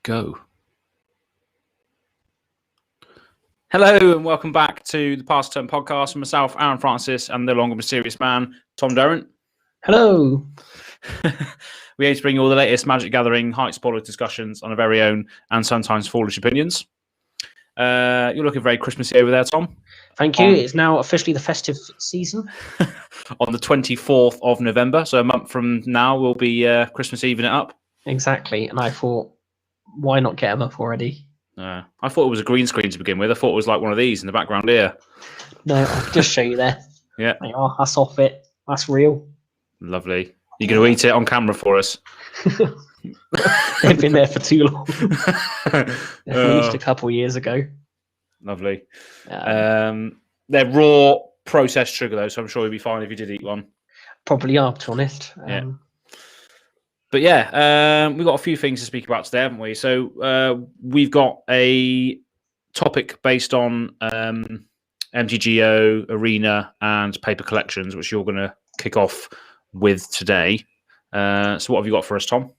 Go. Hello and welcome back to the Past Turn podcast from myself, Aaron Francis, and the longer mysterious man, Tom Durrant. Hello. We aim to bring you all the latest Magic Gathering hype spoiler discussions on our very own and sometimes foolish opinions. You're looking very Christmassy over there, Tom. Thank you. It's now officially the festive season. On the 24th of November, so a month from now, we'll be Christmas Eve-ing it up. Exactly. And I thought, why not get them up already? I thought it was a green screen to begin with. I thought it was like one of these in the background here. No, I'll just show you there. Yeah. They are. That's off it. That's real. Lovely. You're going to eat it on camera for us? They've been there for too long. They released a couple of years ago. Lovely. They're raw processed sugar, though, so I'm sure you'll be fine if you did eat one. Probably are, to be honest. Yeah. But yeah, we've got a few things to speak about today, haven't we? So we've got a topic based on Mtgo, Arena, and paper collections, which you're going to kick off with today. So what have you got for us, Tom?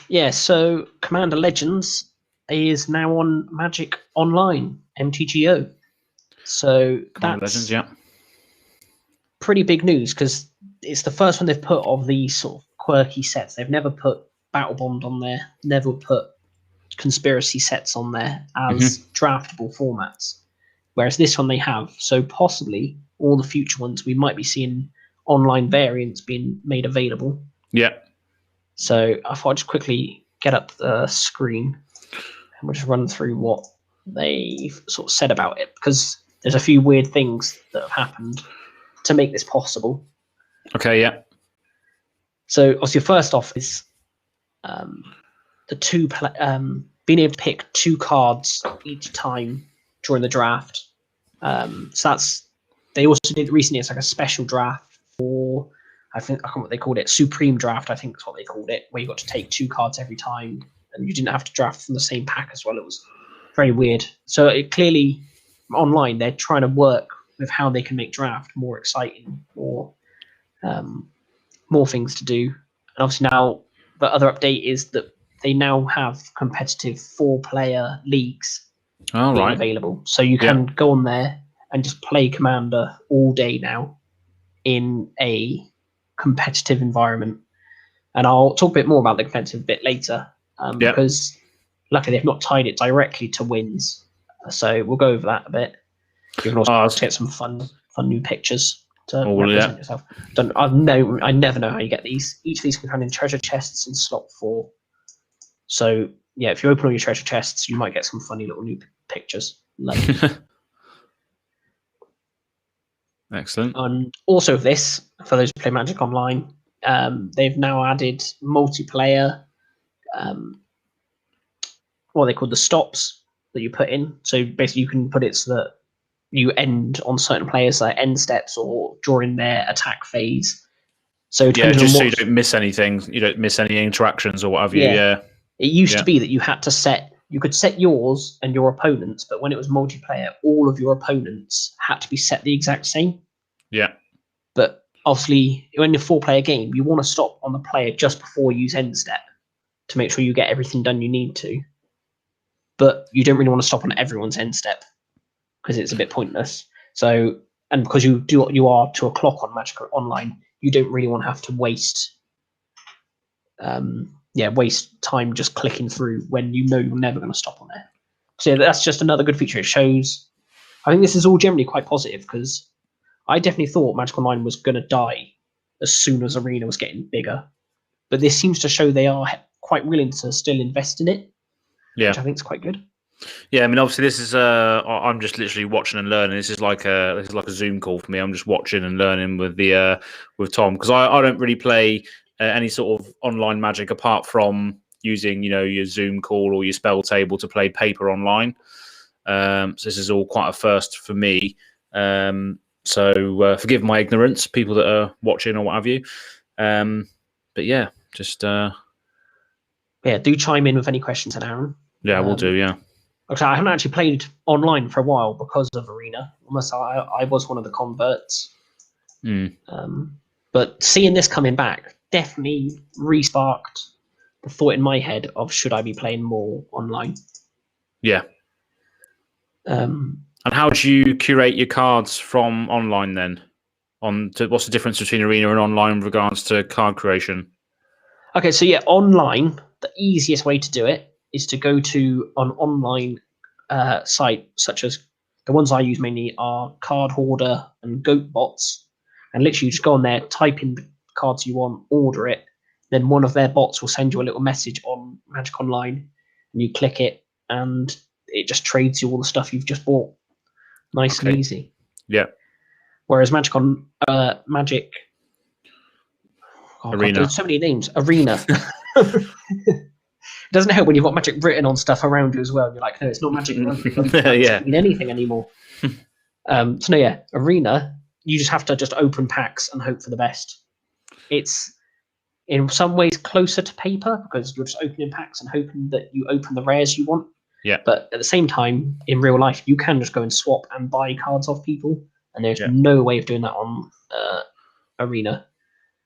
Yeah, so Commander Legends is now on Magic Online, Mtgo. So Commander that's Legends, yeah. pretty big news because it's the first one they've put of these sort of quirky sets. They've never put Battle Bond on there, never put conspiracy sets on there as draftable formats. Whereas this one they have. So possibly all the future ones we might be seeing online variants being made available. Yeah. So I thought I'd just quickly get up the screen and we'll just run through what they've sort of said about it, because there's a few weird things that have happened to make this possible. Okay, yeah. So obviously first off is being able to pick 2 cards each time during the draft. So that's, they also did recently, it's like a special draft for, I can't remember what they called it, Supreme Draft, I think that's what they called it, where you got to take 2 cards every time and you didn't have to draft from the same pack as well. It was very weird. So it clearly, online, they're trying to work with how they can make draft more exciting, more things to do. And obviously now the other update is that they now have competitive 4-player leagues available. So you can go on there and just play Commander all day now in a competitive environment. And I'll talk a bit more about the competitive bit later, because luckily they've not tied it directly to wins. So we'll go over that a bit. You can also get some fun new pictures to represent yourself. I never know how you get these. Each of these can come in treasure chests in slot 4. So yeah, if you open all your treasure chests, you might get some funny little new pictures. Excellent. And also this, for those who play Magic Online, they've now added multiplayer, what they call the stops that you put in. So basically you can put it so that you end on certain players, like end steps or during their attack phase. So just so you don't miss anything, you don't miss any interactions or what have you. Yeah. It used to be that you could set yours and your opponents, but when it was multiplayer, all of your opponents had to be set the exact same. Yeah. But obviously, when you're a 4-player game, you want to stop on the player just before you use end step to make sure you get everything done you need to. But you don't really want to stop on everyone's end step because it's a bit pointless. So, and because you do what you are to a clock on Magic Online, you don't really want to have to waste time just clicking through when you know you're never going to stop on there. So yeah, that's just another good feature. It shows, I think this is all generally quite positive, because I definitely thought Magic Online was going to die as soon as Arena was getting bigger. But this seems to show they are quite willing to still invest in it, which I think is quite good. Yeah, I mean, obviously, this is I'm just literally watching and learning. This is like a Zoom call for me. I'm just watching and learning with Tom, because I don't really play any sort of online Magic apart from using your Zoom call or your spell table to play paper online. So this is all quite a first for me. So forgive my ignorance, people that are watching or what have you. But yeah, just do chime in with any questions, and Aaron. Yeah, we'll do. Yeah. Okay, I haven't actually played online for a while because of Arena, unless I was one of the converts. But seeing this coming back definitely re-sparked the thought in my head of should I be playing more online. Yeah. And how do you curate your cards from online then? What's the difference between Arena and online with regards to card creation? Okay, so yeah, online, the easiest way to do it is to go to an online site, such as the ones I use mainly are Card Hoarder and Goatbots, and literally just go on there, type in the cards you want, order it, then one of their bots will send you a little message on Magic Online, and you click it, and it just trades you all the stuff you've just bought. Nice and easy. Yeah. Whereas Magic Arena. God, there's so many names. Arena. It doesn't help when you've got Magic written on stuff around you as well. You're like, no, it's not Magic. It doesn't mean anything anymore. So no, yeah, Arena. You just have to just open packs and hope for the best. It's in some ways closer to paper because you're just opening packs and hoping that you open the rares you want. Yeah. But at the same time, in real life, you can just go and swap and buy cards off people, and there's no way of doing that on Arena.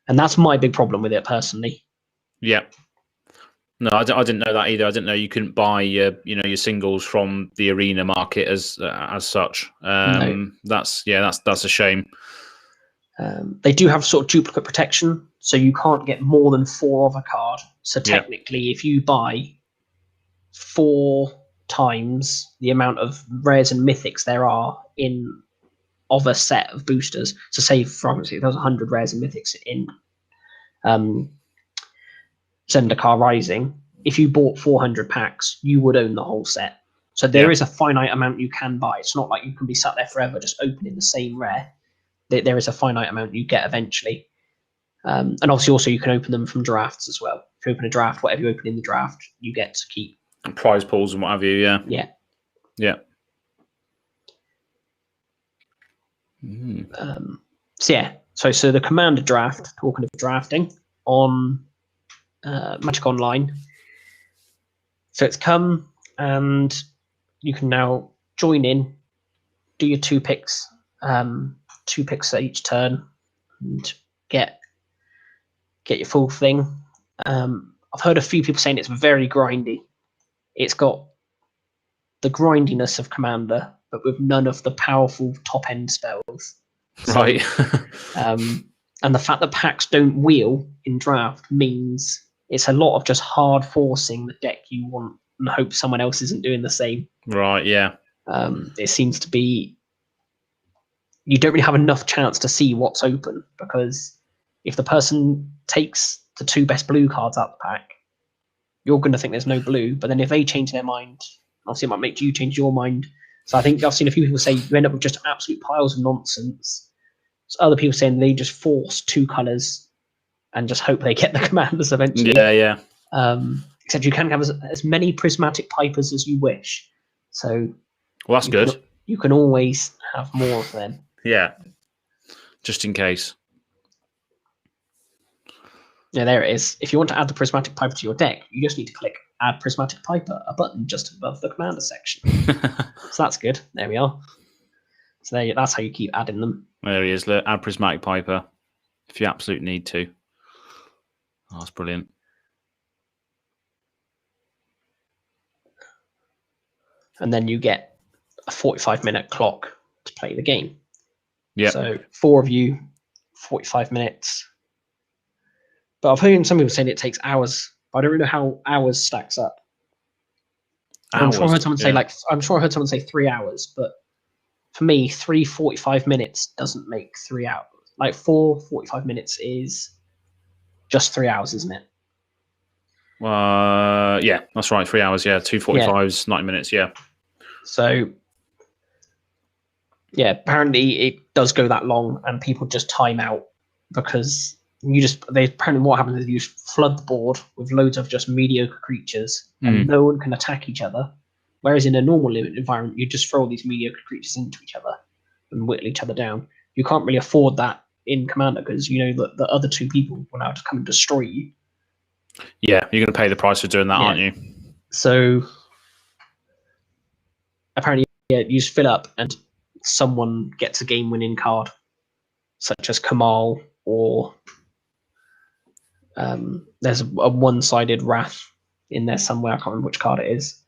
And that's my big problem with it personally. Yeah. No, I didn't know that either. I didn't know you couldn't buy your singles from the Arena market as such. No. That's a shame. They do have sort of duplicate protection, so you can't get more than 4 of a card. So technically, if you buy 4 times the amount of rares and mythics there are of a set of boosters, so say for example, there's 100 rares and mythics in Zendikar Rising, if you bought 400 packs, you would own the whole set. So there is a finite amount you can buy. It's not like you can be sat there forever just opening the same rare. There is a finite amount you get eventually. And obviously also you can open them from drafts as well. If you open a draft, whatever you open in the draft, you get to keep. And prize pools and what have you, yeah. Yeah. Yeah. So the Commander draft, talking of drafting, on Magic Online. So it's come and you can now join in, do your 2 picks, 2 picks at each turn, and get your full thing. I've heard a few people saying it's very grindy. It's got the grindiness of Commander, but with none of the powerful top end spells. Right. And the fact that packs don't wheel in draft means it's a lot of just hard forcing the deck you want and hope someone else isn't doing the same. Right, yeah. It seems to be you don't really have enough chance to see what's open, because if the person takes the 2 best blue cards out the pack, you're going to think there's no blue. But then if they change their mind, obviously it might make you change your mind. So I think I've seen a few people say you end up with just absolute piles of nonsense. So other people saying they just force 2 colors and just hope they get the commanders eventually. Yeah. Except you can have as many prismatic pipers as you wish. So well, that's good. You can always have more of them. Yeah. Just in case. Yeah, there it is. If you want to add the prismatic piper to your deck, you just need to click Add Prismatic Piper, a button just above the commander section. So that's good. There we are. So that's how you keep adding them. There he is. Look, add Prismatic Piper if you absolutely need to. Oh, that's brilliant. And then you get a 45-minute clock to play the game. Yeah. So 4 of you, 45 minutes. But I've heard some people saying it takes hours. I don't really know how hours stacks up. I'm sure I heard someone say 3 hours, but for me, 3 45 minutes doesn't make 3 hours. Like 4 45 minutes is just 3 hours, isn't it? Yeah, that's right. 3 hours. Yeah, 2 45s, 90 minutes. Yeah. So, yeah, apparently it does go that long, and people just time out because apparently what happens is you flood the board with loads of just mediocre creatures, and no one can attack each other. Whereas in a normal environment, you just throw all these mediocre creatures into each other and whittle each other down. You can't really afford that in Commander because you know that the other 2 people will now just come and destroy you. Yeah, you're going to pay the price for doing that, aren't you? So apparently, you just fill up and someone gets a game-winning card, such as Kamal or There's a one-sided Wrath in there somewhere. I can't remember which card it is.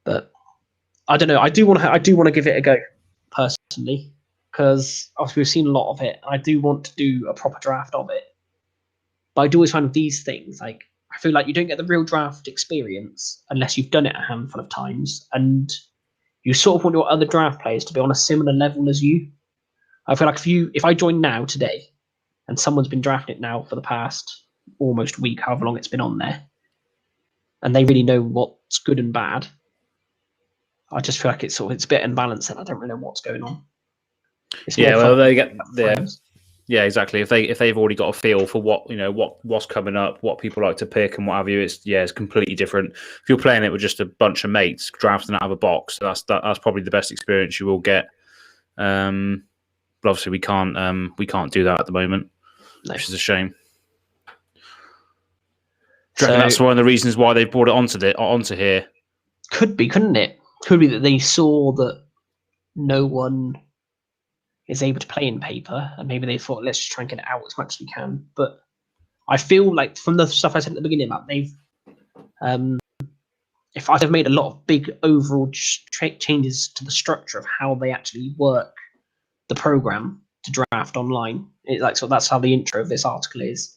But I don't know. I do want to give it a go personally, because obviously we've seen a lot of it. I do want to do a proper draft of it. But I do always find with these things, like, I feel like you don't get the real draft experience unless you've done it a handful of times, and you sort of want your other draft players to be on a similar level as you. I feel like if I join now today, and someone's been drafting it now for the past almost week, however long it's been on there, and they really know what's good and bad, I just feel like it's a bit unbalanced, and I don't really know what's going on. Yeah, exactly. If they've already got a feel for what's coming up, what people like to pick and what have you, it's completely different. If you're playing it with just a bunch of mates drafting out of a box, that's probably the best experience you will get. But obviously we can't do that at the moment, which is a shame. Do you reckon that's one of the reasons why they brought it onto here? Could be, couldn't it? Could be that they saw that no one is able to play in paper, and maybe they thought, let's just try and get it out as much as we can. But I feel like from the stuff I said at the beginning about they've made a lot of big overall changes to the structure of how they actually work the program to draft online. That's how the intro of this article is.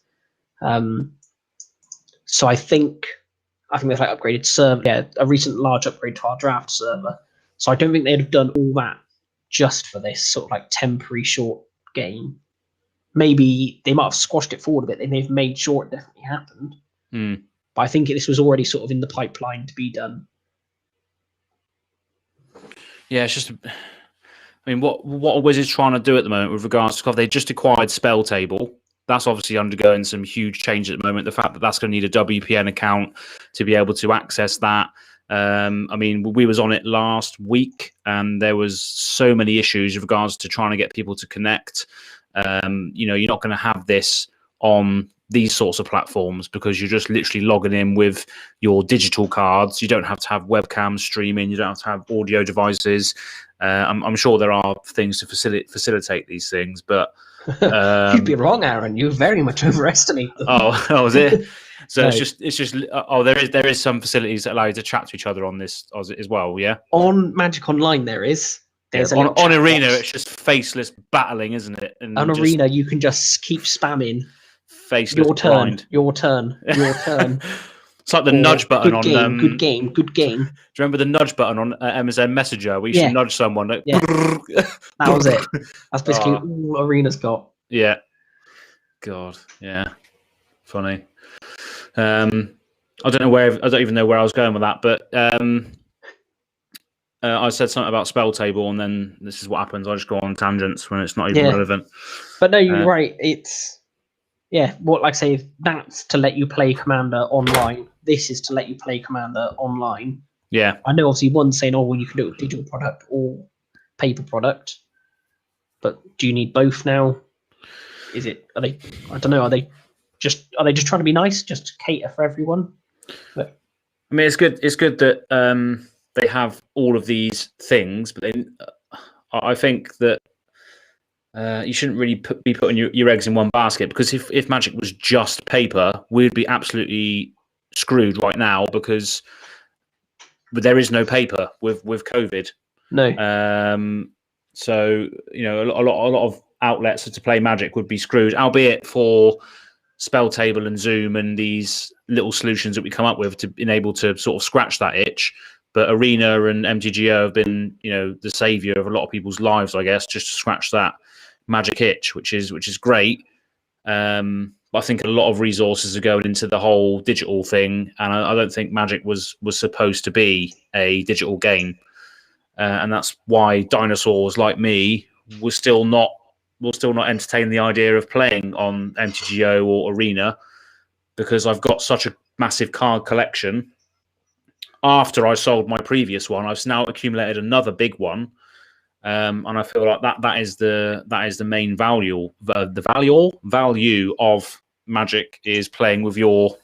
So I think they've upgraded server, a recent large upgrade to our draft server. So I don't think they'd have done all that just for this sort of temporary short game. Maybe they might have squashed it forward a bit, and they've made sure it definitely happened. But I think this was already sort of in the pipeline to be done. Yeah, it's just, what are Wizards trying to do at the moment with regards to, they just acquired Spell Table. That's obviously undergoing some huge change at the moment. The fact that that's going to need a WPN account to be able to access that. We was on it last week, and there was so many issues with regards to trying to get people to connect. You're not going to have this on these sorts of platforms because you're just literally logging in with your digital cards. You don't have to have webcams streaming. You don't have to have audio devices. I'm sure there are things to facilitate these things, but you'd be wrong, Aaron. You very much overestimate them. Oh, is it? So no. it's just there is some facilities that allow you to chat to each other on this as well. Yeah. On Magic Online, there's on Arena, it's just faceless battling, isn't it? And on Arena, you can just keep spamming. Faceless. Your turn. It's like the nudge button on. Good game. Do you remember the nudge button on MSN Messenger? We used to nudge someone. That was it. That's basically all Arena's got. Yeah. God. Yeah. Funny. I don't even know where I was going with that, but I said something about Spell Table, and then this is what happens. I just go on tangents when it's not even relevant. But no, you're right. It's that's to let you play Commander online. This is to let you play Commander online. Yeah. I know obviously one's saying, you can do it with digital product or paper product. But do you need both now? I don't know, are they just trying to be nice, just to cater for everyone? But it's good that they have all of these things, but I think that you shouldn't really be putting your eggs in one basket, because if Magic was just paper, we'd be absolutely screwed right now, because there is no paper with COVID. No. So a lot of outlets to play Magic would be screwed, albeit for Spell Table and Zoom and these little solutions that we come up with to enable to sort of scratch that itch. But Arena and Mtgo have been the savior of a lot of people's lives, I guess, just to scratch that Magic itch, which is great. But I think a lot of resources are going into the whole digital thing, and I don't think Magic was supposed to be a digital game, and that's why dinosaurs like me will still not entertain the idea of playing on Mtgo or Arena, because I've got such a massive card collection. After I sold my previous one, I've now accumulated another big one. And I feel like that is the main value. The value of Magic is playing with your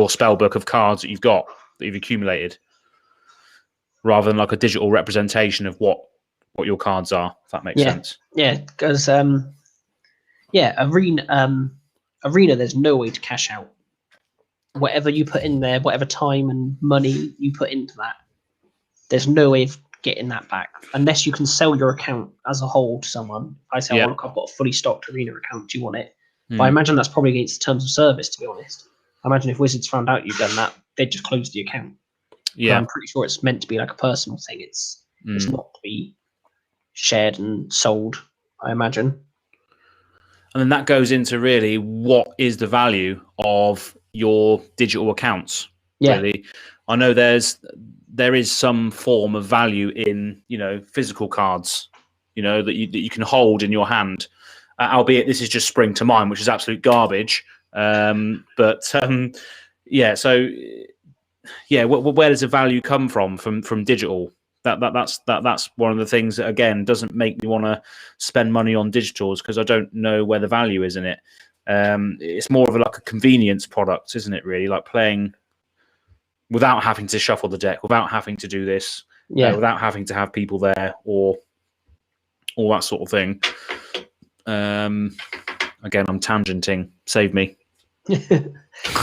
spell book of cards that you've accumulated, rather than like a digital representation of what your cards are. If that makes sense. Yeah, because Yeah, Arena. There's no way to cash out. Whatever you put in there, whatever time and money you put into that, there's no way of getting that back unless you can sell your account as a whole to someone. I say, oh, look, I've got a fully stocked Arena account. Do you want it? But I imagine that's probably against the terms of service, to be honest. I imagine if Wizards found out you'd done that, they'd just close the account. Yeah, I'm pretty sure it's meant to be like a personal thing. It's not to be shared and sold, I imagine. And then that goes into really what is the value of your digital accounts. Yeah. Really, I know there is some form of value in physical cards, that you can hold in your hand. Albeit this is just spring to mind, which is absolute garbage. Yeah. So yeah, where does the value come from digital? That's one of the things that again doesn't make me want to spend money on digitals because I don't know where the value is in it. It's more of like a convenience product, isn't it? Really, like playing without having to shuffle the deck, without having to do this, without having to have people there or all that sort of thing. Again, I'm tangenting. Save me. Well,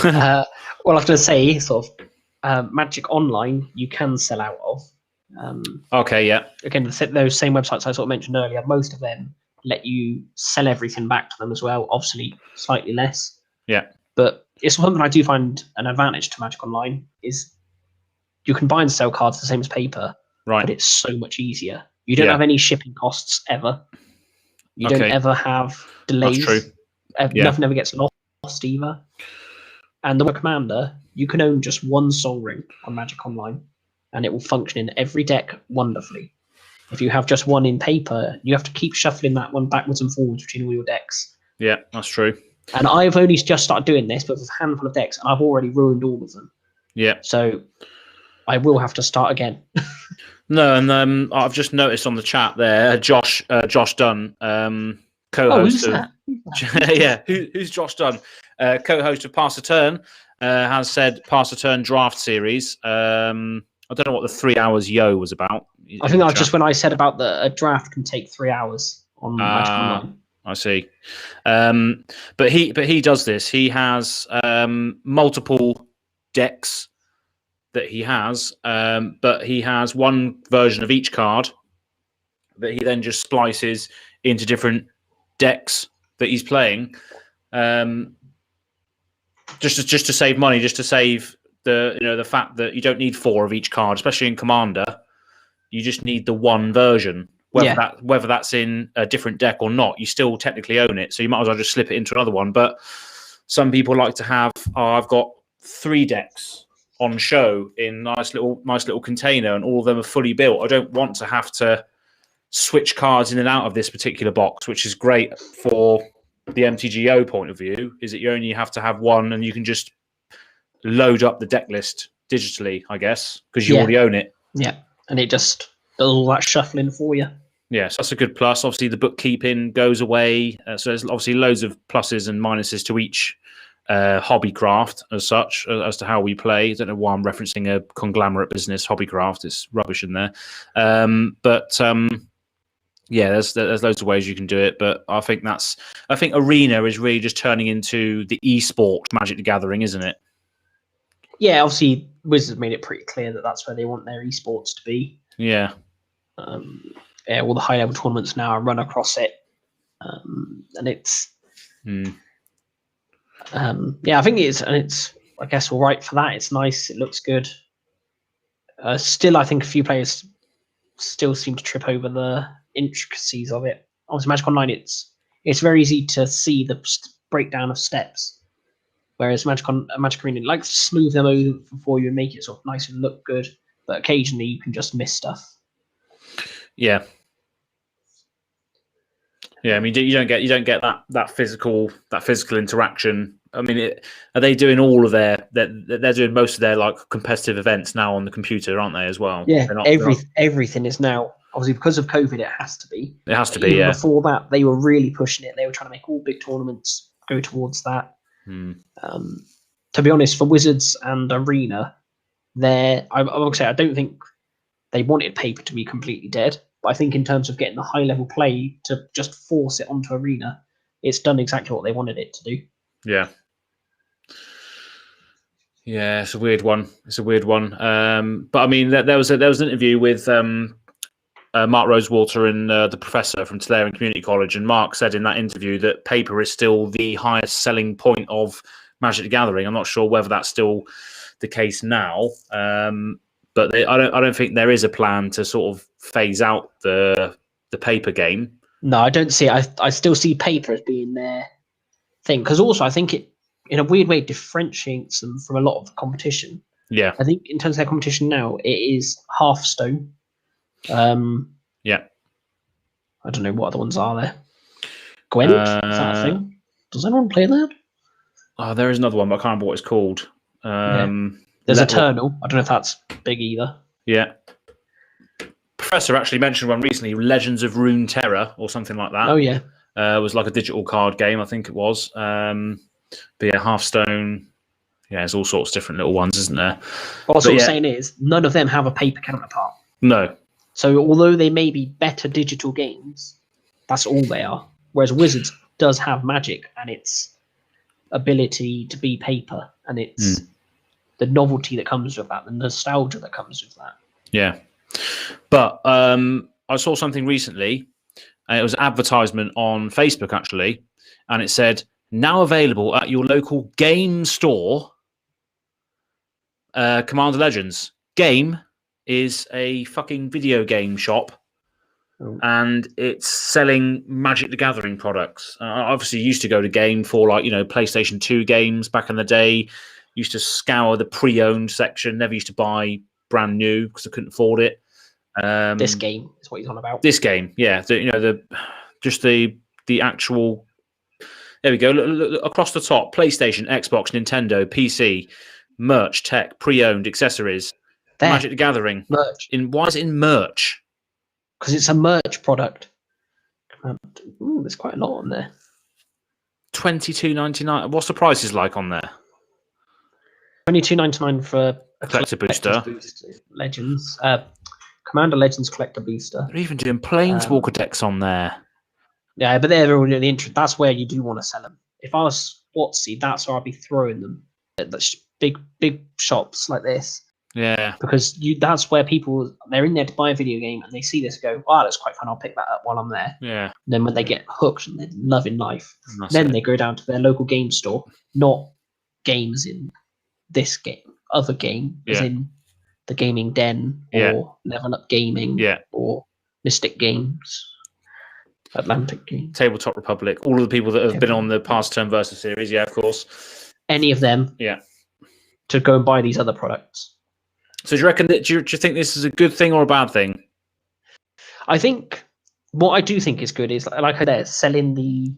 I was going to say, sort of Magic Online, you can sell out of. Okay, yeah. Again, those same websites I sort of mentioned earlier, most of them let you sell everything back to them as well. Obviously, slightly less. Yeah. But it's something I do find an advantage to Magic Online is you can buy and sell cards the same as paper, right? But it's so much easier. You don't have any shipping costs ever. You don't ever have delays. That's true. Nothing ever gets lost either. And the Commander, you can own just one Sol Ring on Magic Online, and it will function in every deck wonderfully. If you have just one in paper, you have to keep shuffling that one backwards and forwards between all your decks. Yeah, that's true. And I've only just started doing this, but with a handful of decks, and I've already ruined all of them. Yeah. So I will have to start again. No, and I've just noticed on the chat there, Josh Dunn, co-host of... yeah, who's Josh Dunn? Co-host of Pass the Turn, has said Pass the Turn draft series. I don't know what the 3 hours yo was about. I think that's just when I said about a draft can take 3 hours on Magic Online. I see. But he does this. He has multiple decks that he has, but he has one version of each card that he then just splices into different decks that he's playing, just to save money, just to save the fact that you don't need 4 of each card, especially in Commander. You just need the one version. Whether that's in a different deck or not, you still technically own it. So you might as well just slip it into another one. But some people like to have, I've got 3 decks on show in nice little container, and all of them are fully built. I don't want to have to switch cards in and out of this particular box, which is great for the MTGO point of view, is that you only have to have one and you can just load up the deck list digitally, I guess, because you already own it. Yeah, and it just does all that shuffling for you. Yes, that's a good plus. Obviously, the bookkeeping goes away. So there's obviously loads of pluses and minuses to each hobbycraft as such, as to how we play. I don't know why I'm referencing a conglomerate business, hobbycraft. It's rubbish in there. Yeah, there's loads of ways you can do it. But I think Arena is really just turning into the esport Magic the Gathering, isn't it? Yeah, obviously Wizards made it pretty clear that that's where they want their esports to be. Yeah. All the high level tournaments now are run across it, and it's. I think it's I guess all right for that. It's nice. It looks good. Still, I think a few players still seem to trip over the intricacies of it. Obviously, Magic Online, it's very easy to see the breakdown of steps. Whereas Magic Arena likes to smooth them over for you and make it sort of nice and look good, but occasionally you can just miss stuff. Yeah. Yeah, I mean, you don't get that physical interaction. I mean, are they doing all of they're doing most of their like competitive events now on the computer, aren't they, as well? Yeah, everything is now, obviously because of COVID, it has to be. It has to be, yeah. Before that, they were really pushing it. They were trying to make all big tournaments go towards that. To be honest, for Wizards and Arena, I would say I don't think they wanted paper to be completely dead, but I think in terms of getting the high level play to just force it onto Arena, it's done exactly what they wanted it to do. Yeah. Yeah, it's a weird one. But I mean, there was an interview with Mark Rosewater and the professor from Tolarian Community College, and Mark said in that interview that paper is still the highest selling point of Magic the Gathering. I'm not sure whether that's still the case now, but I don't think there is a plan to sort of phase out the paper game. No, I don't see it. I still see paper as being their thing, because also I think it, in a weird way, differentiates them from a lot of competition. Yeah, I think in terms of their competition now, it is Hearthstone. Yeah. I don't know what other ones are there. Gwent, is that a thing? Does anyone play that? Oh, there is another one, but I can't remember what it's called. There's Eternal. I don't know if that's big either. Yeah. Professor actually mentioned one recently, Legends of Runeterra or something like that. Oh, yeah. It was like a digital card game, I think it was. But yeah, Hearthstone. Yeah, there's all sorts of different little ones, isn't there? What I'm saying is, none of them have a paper counterpart. No. So although they may be better digital games, that's all they are. Whereas Wizards does have Magic and its ability to be paper, and it's the novelty that comes with that, the nostalgia that comes with that. Yeah. But I saw something recently, and it was an advertisement on Facebook, actually, and it said, now available at your local game store, Commander Legends. Game is a fucking video game shop, and it's selling Magic the Gathering products. I obviously used to go to Game for, like, PlayStation 2 games back in the day. Used to scour the pre-owned section. Never used to buy brand new because I couldn't afford it. This game is what he's on about. This game, yeah. The actual. There we go. Look, across the top: PlayStation, Xbox, Nintendo, PC, merch, tech, pre-owned, accessories, Magic the Gathering. Merch. Why is it in merch? Because it's a merch product. There's quite a lot on there. $22.99. What's the prices like on there? $22.99 for a collector booster. Legends. Commander Legends collector booster. They're even doing Planeswalker decks on there. Yeah, but they're all in the interest. That's where you do want to sell them. If I was WotC, that's where I'd be throwing them. That's big shops like this. Yeah. Because that's where people, they're in there to buy a video game and they see this and go, oh, that's quite fun, I'll pick that up while I'm there. Yeah. And then when they get hooked and they're loving life, then they go down to their local game store, not games in this game, other game, as in the Gaming Den or Level Up Gaming or Mystic Games, Atlantic Games. Tabletop Republic, all of the people that have been on the past Turn Versus series, of course. Any of them. Yeah. To go and buy these other products. So do you reckon that? Do you think this is a good thing or a bad thing? I think what I do think is good is, like I said, selling the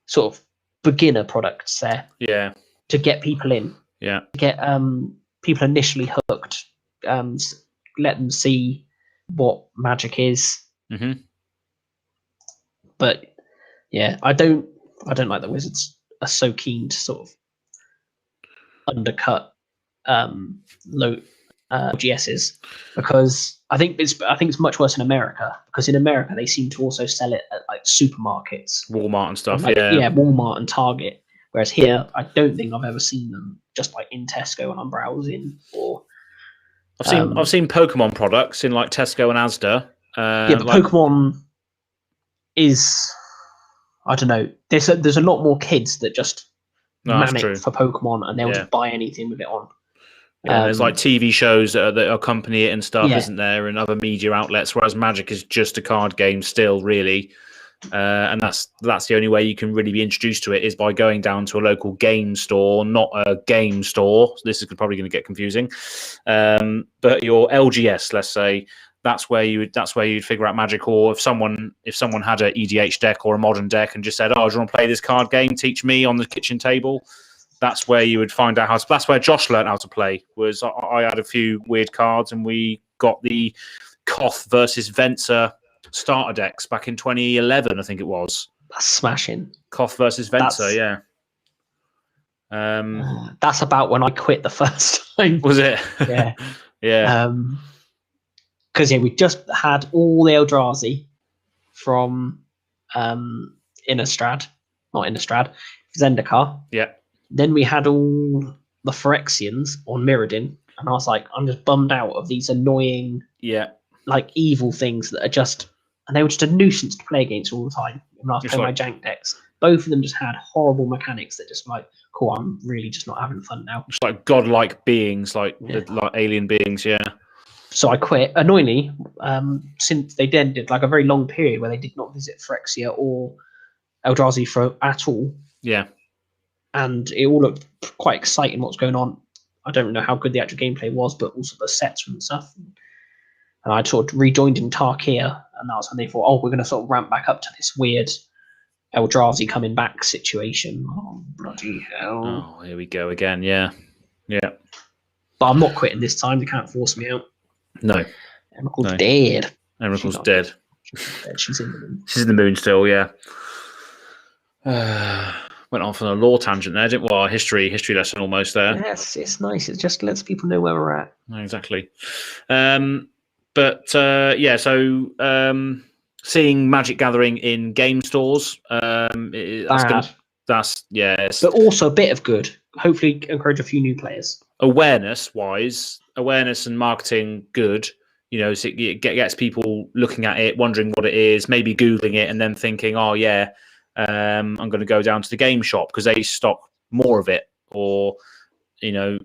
sort of beginner products there. Yeah. To get people in. Yeah. To get people initially hooked. Let them see what Magic is. Mm-hmm. But yeah, I don't like the Wizards are so keen to sort of undercut low GSs, because I think it's much worse in America, because in America they seem to also sell it at like supermarkets, Walmart and stuff. Walmart and Target, whereas here I don't think I've ever seen them just like in Tesco when I'm browsing. Or I've seen Pokemon products in like Tesco and Asda. But Pokemon is, I don't know, there's a lot more kids that just manic for Pokemon and they'll just buy anything with it on. Yeah, there's like TV shows that accompany it and stuff, isn't there, and other media outlets, whereas Magic is just a card game still, really. And that's the only way you can really be introduced to it, is by going down to a local game store, not a game store. This is probably going to get confusing. But your LGS, let's say, that's where you'd figure out Magic. Or if someone had a EDH deck or a modern deck and just said, "Oh, do you want to play this card game? Teach me on the kitchen table." That's where you would find out how to. That's where Josh learned how to play. Was I had a few weird cards, and we got the Koth versus Venser starter decks back in 2011, I think it was. That's smashing. Koth versus Venser, that's about when I quit the first time. Was it? Yeah. Yeah. Because we just had all the Eldrazi from Innistrad, not Innistrad, Zendikar. Yeah. Then we had all the Phyrexians on Mirrodin, and I was like, I'm just bummed out of these annoying, like evil things that are just, and they were just a nuisance to play against all the time. When I was playing my jank decks, both of them just had horrible mechanics that just like, cool, I'm really just not having fun now. Just like godlike beings, like alien beings, yeah. So I quit. Annoyingly, since they did like a very long period where they did not visit Phyrexia or Eldrazi at all. Yeah. And it all looked quite exciting what's going on. I don't know how good the actual gameplay was, but also the sets and stuff. And I sort of rejoined in Tarkia, and that was when they thought, oh, we're going to sort of ramp back up to this weird Eldrazi coming back situation. Oh, bloody hell. Oh, here we go again, yeah. Yeah. But I'm not quitting this time. They can't force me out. No. Emrakul's dead. Emrakul's dead. She's in the moon. She's in the moon still, yeah. Went off on a lore tangent there, didn't we? Well, history lesson almost there. Yes, it's nice. It just lets people know where we're at. Exactly. So seeing Magic Gathering in game stores, that's yes. But also a bit of good. Hopefully encourage a few new players. Awareness and marketing good. You know, so it gets people looking at it, wondering what it is, maybe Googling it, and then thinking, oh yeah, I'm going to go down to the game shop because they stock more of it, or you know,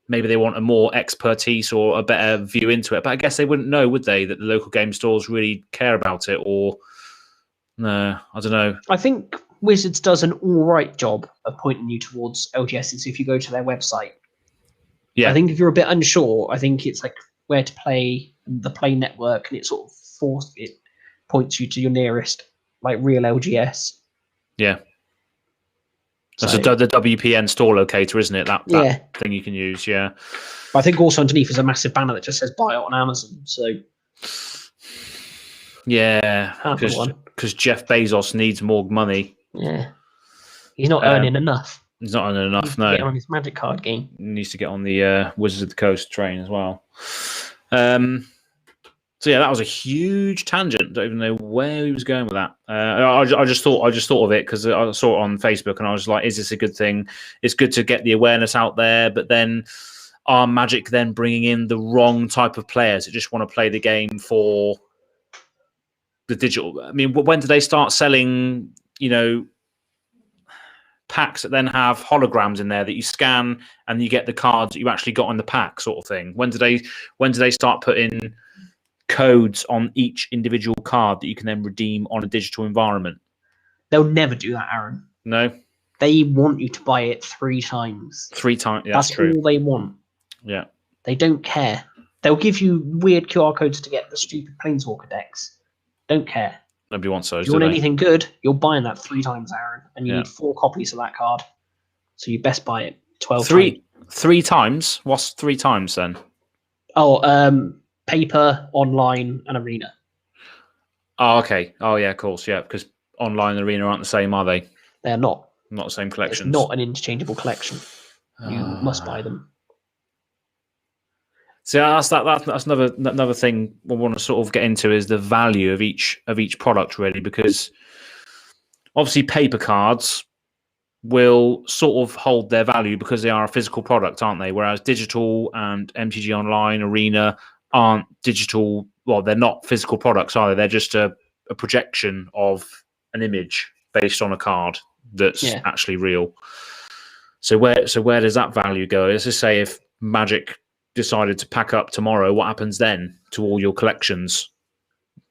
maybe they want a more expertise or a better view into it. But I guess they wouldn't know, would they, that the local game stores really care about it? Or no, I don't know. I think Wizards does an all right job of pointing you towards LGSs if you go to their website. Yeah, I think if you're a bit unsure, I think it's like where to play, the Play Network, and it sort of points you to your nearest like real LGS. Yeah. That's the WPN store locator, isn't it? That thing you can use, yeah. But I think also underneath is a massive banner that just says buy it on Amazon. So yeah, because Jeff Bezos needs more money. Yeah, he's not earning enough. He's not earning enough. No, get on his Magic card game. He needs to get on the Wizards of the Coast train as well. So yeah, that was a huge tangent. Don't even know where he was going with that. I just thought of it because I saw it on Facebook and I was like, "Is this a good thing? It's good to get the awareness out there." But then, are Magic then bringing in the wrong type of players that just want to play the game for the digital? I mean, when did they start selling? You know, packs that then have holograms in there that you scan and you get the cards that you actually got in the pack, sort of thing. When did they start putting codes on each individual card that you can then redeem on a digital environment? They'll never do that, Aaron. No. They want you to buy it 3 times. 3 times, yeah, that's true. All they want. Yeah. They don't care. They'll give you weird QR codes to get the stupid Planeswalker decks. Don't care. Nobody wants those. If you want anything good, you're buying that 3 times, Aaron, and you need 4 copies of that card. So you best buy it 12 times. 3 times? What's 3 times then? Oh, paper, online, and arena. Oh, okay. Oh, yeah, of course, yeah, because online and arena aren't the same, are they? They're not. Not the same collections. It's not an interchangeable collection. You must buy them. So that's another thing we want to sort of get into is the value of each product, really, because obviously paper cards will sort of hold their value because they are a physical product, aren't they? Whereas digital and MTG Online, Arena aren't digital. Well, they're not physical products, are they? They're just a projection of an image based on a card that's actually real. So where does that value go? Let's just say if Magic decided to pack up tomorrow, what happens then to all your collections?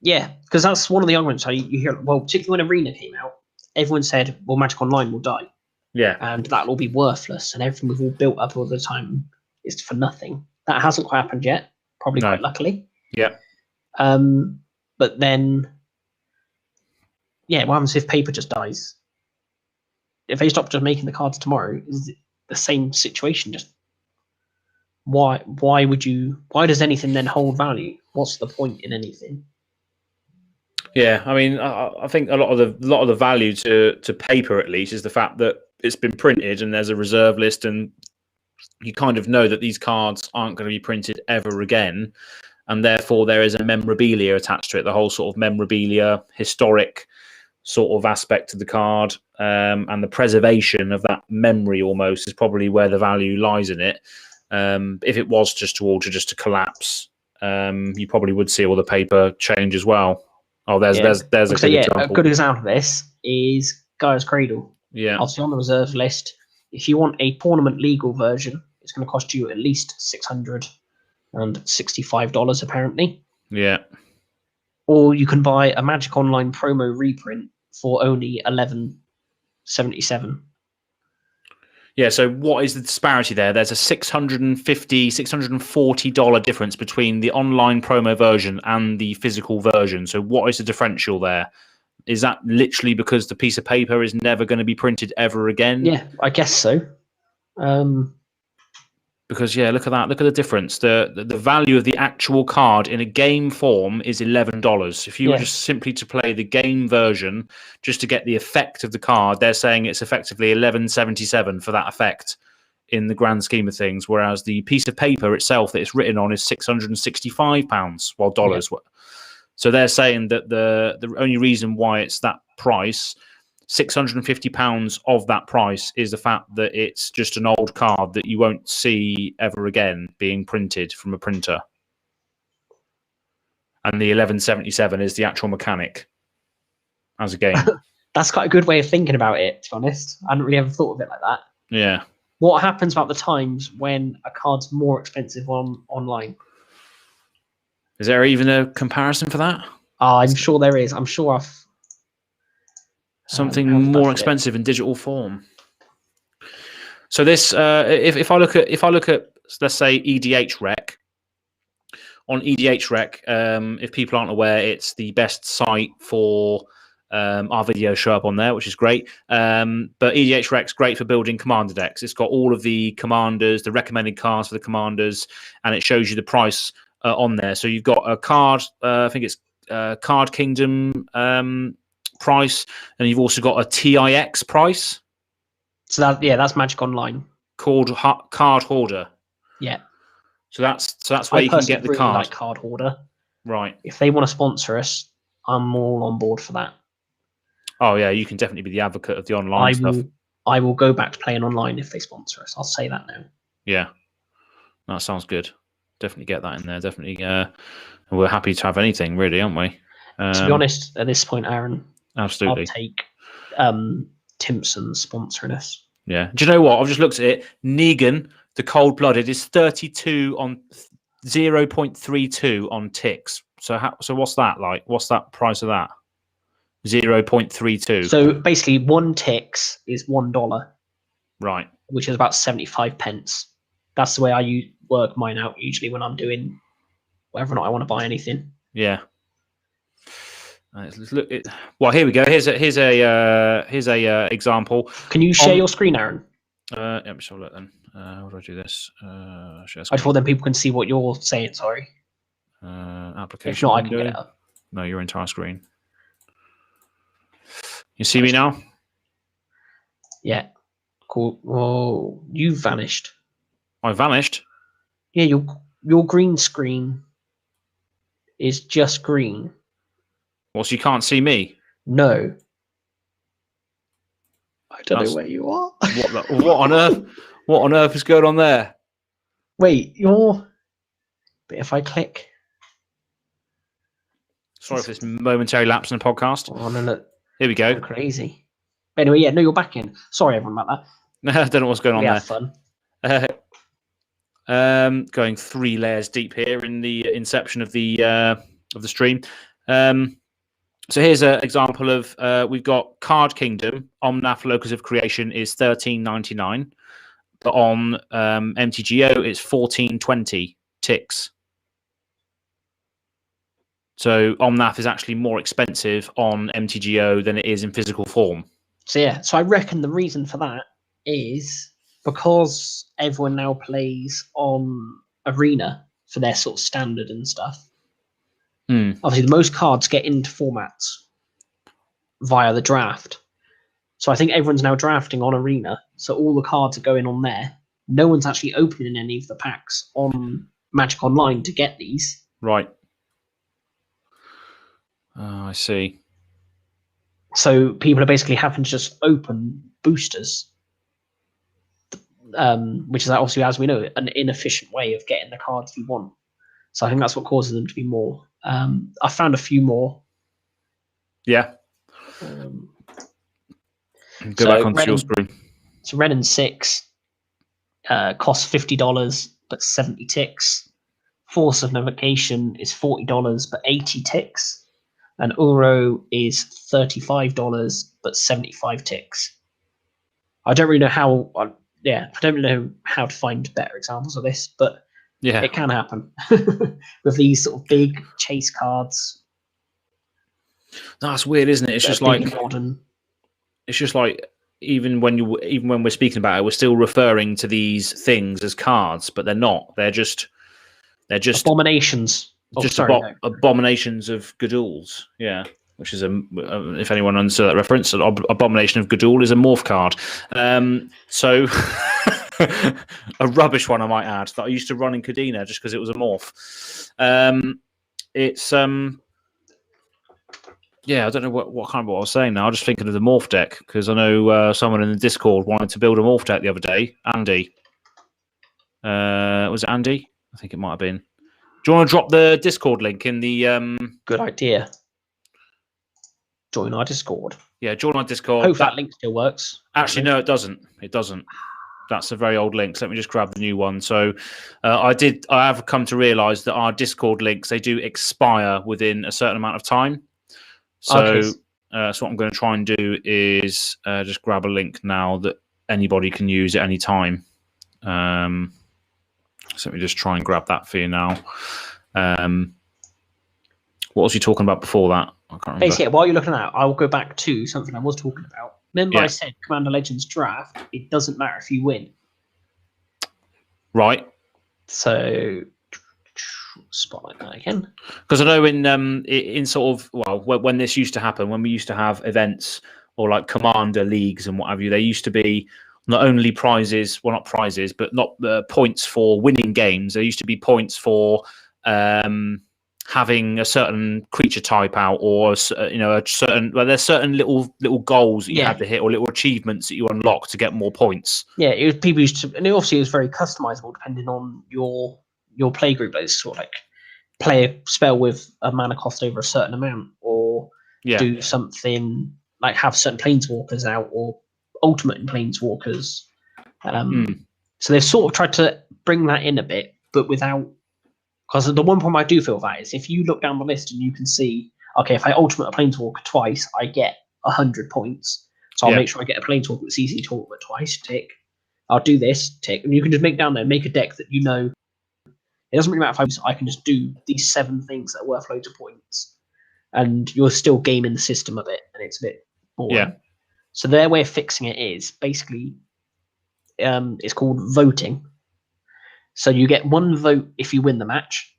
Yeah, because that's one of the arguments you hear. Well, particularly when Arena came out, everyone said, well, Magic Online will die. Yeah. And that'll all be worthless, and everything we've all built up all the time is for nothing. That hasn't quite happened yet, probably quite luckily. Yeah. But then, what happens if paper just dies? If they stop just making the cards tomorrow, is it the same situation? Just why does anything then hold value? What's the point in anything? Yeah, I mean, I think a lot of the value to paper, at least, is the fact that it's been printed and there's a reserve list, and you kind of know that these cards aren't going to be printed ever again, and therefore there is a memorabilia attached to it. The whole sort of memorabilia, historic sort of aspect to the card, and the preservation of that memory almost is probably where the value lies in it. If it was just to collapse, you probably would see all the paper change as well. Oh, there's a good example. A good example of this is Gaia's Cradle. Yeah. Obviously on the reserves list. If you want a tournament legal version, it's going to cost you at least $665 apparently. Yeah. Or you can buy a Magic Online promo reprint for only $11.77. Yeah, so what is the disparity there? There's a $650, $640 difference between the online promo version and the physical version. So what is the differential there? Is that literally because the piece of paper is never going to be printed ever again? Yeah, I guess so. Because, yeah, look at that. Look at the difference. The value of the actual card in a game form is $11. If you were just simply to play the game version, just to get the effect of the card, they're saying it's effectively $11.77 for that effect in the grand scheme of things, whereas the piece of paper itself that it's written on is £665, while dollars were. So they're saying that the only reason why it's that price, £650 of that price, is the fact that it's just an old card that you won't see ever again being printed from a printer. And the $11.77 is the actual mechanic as a game. That's quite a good way of thinking about it, to be honest. I hadn't really ever thought of it like that. Yeah. What happens about the times when a card's more expensive online? Is there even a comparison for that? I'm sure there is. I'm sure I've something more expensive in digital form. So this, if I look at let's say EDH Rec. On EDH Rec, if people aren't aware, it's the best site for our videos show up on there, which is great. But EDH Rec's great for building commander decks. It's got all of the commanders, the recommended cards for the commanders, and it shows you the price on there. So you've got a card, I think it's Card Kingdom price, and you've also got a TIX price. So that's Magic Online called Card Hoarder. Yeah. So that's where you can get the card. Like Card Hoarder. Right. If they want to sponsor us, I'm all on board for that. Oh yeah, you can definitely be the advocate of the online stuff. I will go back to playing online if they sponsor us. I'll say that now. Yeah. That sounds good. Definitely get that in there. Definitely. We're happy to have anything, really, aren't we? To be honest, at this point, Aaron, absolutely, I'll take Timpson sponsoring us. Yeah. Do you know what? I've just looked at it. Negan, the cold-blooded, is 32 on 0.32 on ticks. So what's that like? What's that price of that? 0.32. So basically, one ticks is $1. Right. Which is about 75 pence. That's the way I work mine out usually when I'm doing whether or not I want to buy anything. Yeah. Let's look. Well, here we go. Here's a example. Can you share your screen, Aaron? Let me show that then. How do I do this? Share I thought then people can see what you're saying. Sorry. Application. If not, I can get it up. No, your entire screen. You see me now? Yeah. Cool. Oh, you vanished. I vanished? Yeah, your green screen is just green. Well, so you can't see me? No. I don't know where you are. What on earth? What on earth is going on there? Wait, but if I click. Sorry for this momentary lapse in the podcast. Oh, no. Here we go. I'm crazy. But anyway, yeah, no, you're back in. Sorry, everyone, about that. I don't know what's going on there. Have fun. Going 3 layers deep here in the inception of the stream. So here's an example of we've got Card Kingdom. Omnath Locus of Creation is $13.99, but on MTGO it's $14.20 ticks. So Omnath is actually more expensive on MTGO than it is in physical form. So yeah, so I reckon the reason for that is because everyone now plays on Arena for their sort of standard and stuff. Obviously, the most cards get into formats via the draft. So I think everyone's now drafting on Arena. So all the cards are going on there. No one's actually opening any of the packs on Magic Online to get these. Right. Oh, I see. So people are basically having to just open boosters, which is obviously, as we know, an inefficient way of getting the cards you want. So I think that's what causes them to be more. I found a few more. Yeah. Go back onto your screen. So Ren and 6 costs $50 but 70 ticks. Force of Navigation is $40 but 80 ticks. And Uro is $35 but 75 ticks. I don't really know how. I don't really know how to find better examples of this, but it can happen with these sort of big chase cards. That's weird, isn't it? It's just like modern. It's just like even when we're speaking about it, we're still referring to these things as cards, but they're not. They're just abominations. Abominations of Gadools. Yeah, which is if anyone understood that reference, an abomination of Gadool is a morph card. So a rubbish one, I might add, that I used to run in Kadena just because it was a morph. Yeah, I don't know what I was saying now. I'm just thinking of the morph deck because I know someone in the Discord wanted to build a morph deck the other day. Andy. Was it Andy? I think it might have been. Do you want to drop the Discord link in the... Good idea. Join our Discord. Yeah, join our Discord. Hope that link still works. Actually, no, it doesn't. It doesn't. That's a very old link. So let me just grab the new one. So I have come to realise that our Discord links, they do expire within a certain amount of time. So, so what I'm going to try and do is just grab a link now that anybody can use at any time. So let me just try and grab that for you now. What was you talking about before that? I can't remember. Basically, while you're looking at it, I'll go back to something I was talking about. Remember I said Commander Legends draft, it doesn't matter if you win. Right. So... spotlight that again, because I know in sort of when this used to happen, when we used to have events or like commander leagues and what have you, there used to be not only prizes, well, not prizes, but not the points for winning games. There used to be points for having a certain creature type out, or a certain. Well, there's certain little goals that you had to hit, or little achievements that you unlock to get more points. Yeah, it was people used to, and obviously it was very customizable depending on your play group. Like sort of like play a spell with a mana cost over a certain amount, or do something like have certain planeswalkers out, or ultimate in planeswalkers. So they've sort of tried to bring that in a bit, but without. Because the one problem I do feel that is if you look down the list and you can see, okay, if I ultimate a planeswalker twice, I get 100 points. So I'll make sure I get a planeswalker that's easy to ultimate twice. Tick. I'll do this. Tick. And you can just make a deck that you know. It doesn't really matter if I can just do these 7 things that are worth loads of points, and you're still gaming the system a bit, and it's a bit boring. Yeah. So their way of fixing it is basically, it's called voting. So you get 1 vote if you win the match,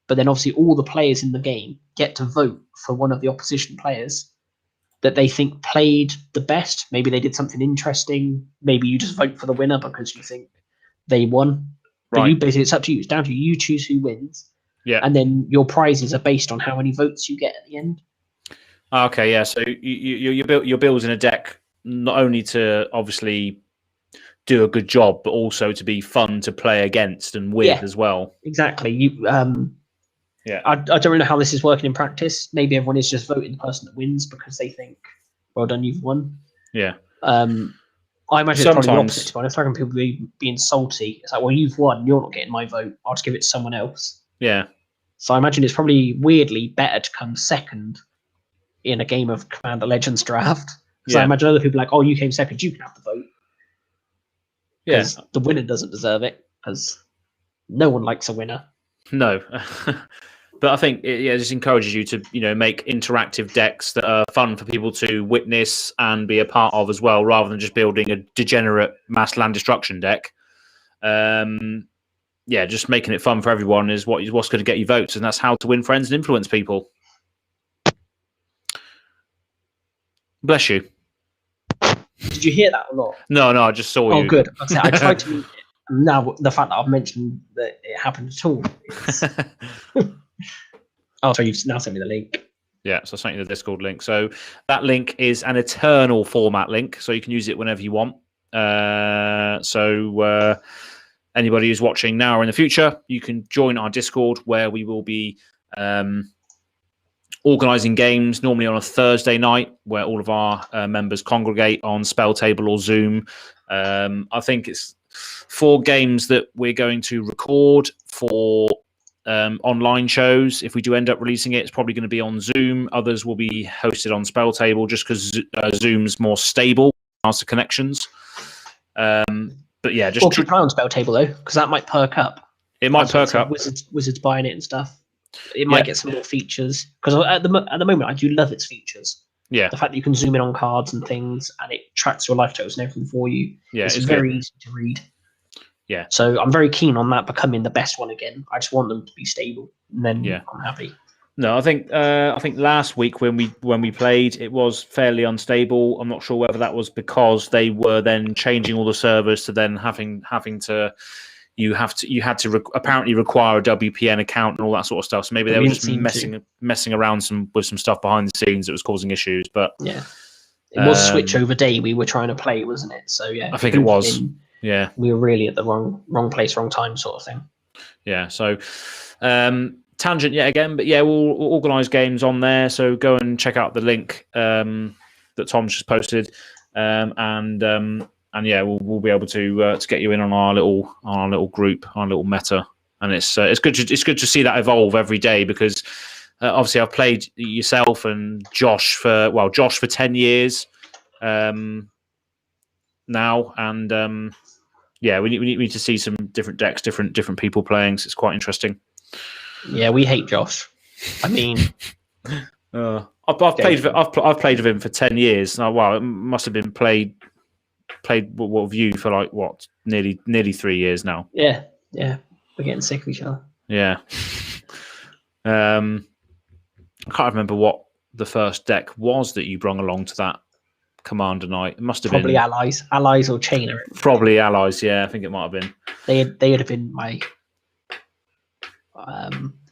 but then obviously all the players in the game get to vote for one of the opposition players that they think played the best. Maybe they did something interesting. Maybe you just vote for the winner because you think they won. But you basically, it's up to you. It's down to you. You choose who wins. Yeah. And then your prizes are based on how many votes you get at the end. Okay, yeah. So you're building a deck not only to obviously do a good job, but also to be fun to play against and with as well. Exactly. I don't really know how this is working in practice. Maybe everyone is just voting the person that wins because they think, well done, you've won. Yeah. I imagine it's probably the opposite, to be honest. I reckon people being salty. It's like, well, you've won, you're not getting my vote. I'll just give it to someone else. Yeah. So I imagine it's probably weirdly better to come second in a game of Commander Legends draft. Because I imagine other people are like, oh, you came second, you can have the vote. Because the winner doesn't deserve it, because no one likes a winner. No. But I think it just encourages you to, make interactive decks that are fun for people to witness and be a part of as well, rather than just building a degenerate mass land destruction deck. Just making it fun for everyone is what's going to get you votes, and that's how to win friends and influence people. Bless you. Did you hear that or not? No, I just saw you. Oh, good. I tried to. Now the fact that I've mentioned that it happened at all. Oh, sorry, you've now sent me the link. Yeah, so I sent you the Discord link. So that link is an eternal format link, so you can use it whenever you want. Anybody who's watching now or in the future, you can join our Discord where we will be organising games, normally on a Thursday night, where all of our members congregate on Spell Table or Zoom. I think it's 4 games that we're going to record for online shows. If we do end up releasing it, it's probably going to be on Zoom. Others will be hosted on Spell Table just because Zoom's more stable as to connections. But yeah, just keep an eye on Spell Table though, because that might perk up. It might perk up. Wizards buying it and stuff. It might get some more features, because at the moment I do love its features. Yeah, the fact that you can zoom in on cards and things, and it tracks your life totals and everything for you. Yeah, it's very easy to read. Yeah. So I'm very keen on that becoming the best one again. I just want them to be stable, and then I'm happy. No, I think last week when we played, it was fairly unstable. I'm not sure whether that was because they were then changing all the servers to then having to you had to apparently require a WPN account and all that sort of stuff. So maybe they were just messing around with some stuff behind the scenes that was causing issues. But yeah, it was switch over day we were trying to play, wasn't it? So yeah, I think it was. Yeah, we were really at the wrong place, wrong time, sort of thing. Yeah. So tangent yet again, but yeah, we'll organise games on there. So go and check out the link that Tom's just posted, and yeah, we'll be able to get you in on our little group, our little meta, and it's good to see that evolve every day, because obviously I've played yourself and Josh for 10 years now, and yeah, we need to see some different decks, different people playing. So it's quite interesting. Yeah, we hate Josh. I mean, I've played with him for 10 years. Now, wow, it must have been played with you for like nearly 3 years now. Yeah, we're getting sick of each other. Yeah. I can't remember what the first deck was that you brought along to that Commander night. It must have probably been allies or Chainer. Probably allies. Yeah, I think it might have been. They would have been my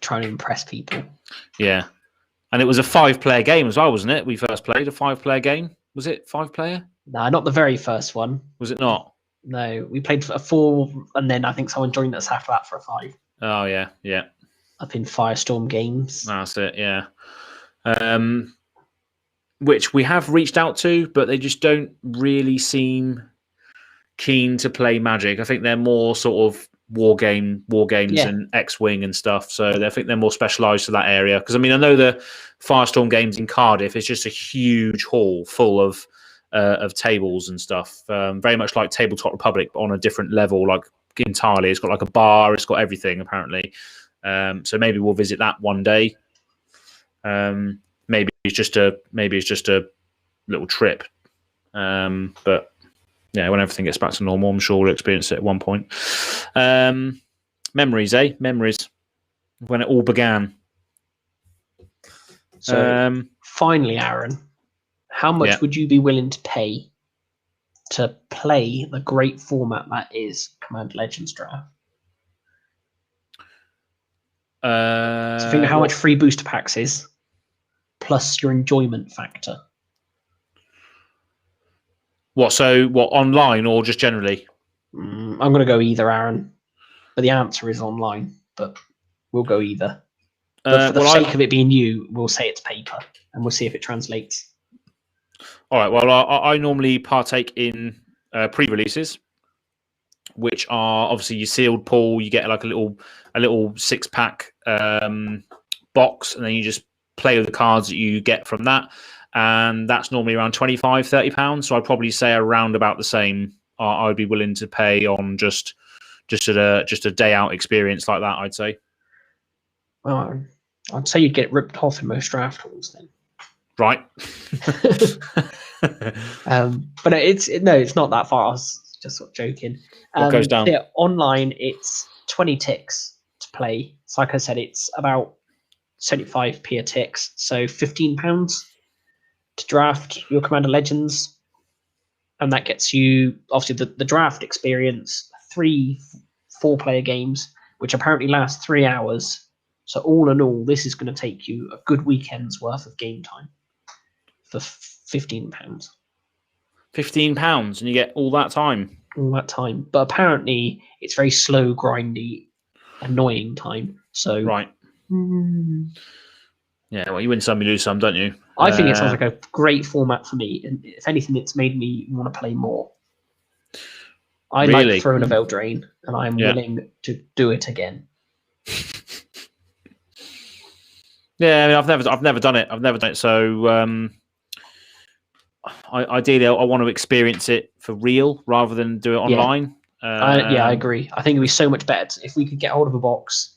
trying to impress people. Yeah, and it was a 5-player game as well, wasn't it? We first played a 5-player game. Was it 5-player? No, not the very first one. Was it not? No, we played a 4, and then I think someone joined us after that for a 5. Oh yeah. Up in Firestorm Games. That's it. Yeah. Which we have reached out to, but they just don't really seem keen to play Magic. I think they're more sort of war games and X-Wing and stuff. So I think they're more specialised to that area. Because I mean, I know the Firestorm Games in Cardiff is just a huge hall full of tables and stuff. Very much like Tabletop Republic, but on a different level, like entirely. It's got like a bar. It's got everything apparently. So maybe we'll visit that one day. Maybe it's just a little trip. But yeah, when everything gets back to normal, I'm sure we'll experience it at one point. Memories, eh? Memories. When it all began. So finally, Aaron, how much would you be willing to pay to play the great format that is Command Legends Draft? So think of how much free booster packs is, plus your enjoyment factor. What online or just generally? I'm going to go either, Aaron. But the answer is online, but we'll go either. But for the sake of it being you, we'll say it's paper, and we'll see if it translates. All right, well, I normally partake in pre-releases, which are obviously your sealed pool. You get like a little 6-pack box, and then you just play with the cards that you get from that. And that's normally around £25-30. So I'd probably say around about the same. I'd be willing to pay on just a day out experience like that, I'd say. Well, I'd say you'd get ripped off in most draft halls then. Right. But it's not that far. I was just sort of joking. What goes down? Yeah, online, it's 20 ticks to play. So like I said, it's about 75p a ticks. So £15 to draft your Commander Legends. And that gets you, obviously, the draft experience, 3 4-player games, which apparently last 3 hours. So all in all, this is going to take you a good weekend's worth of game time for £15. £15, and you get all that time. All that time, but apparently it's very slow, grindy, annoying time. So right. Yeah, well, you win some, you lose some, don't you? I think it sounds like a great format for me, and if anything, it's made me want to play more. I like Throne of Eldraine, and I'm willing to do it again. Yeah, I mean, I've never done it. So ideally, I want to experience it for real rather than do it online. I agree. I think it'd be so much better if we could get hold of a box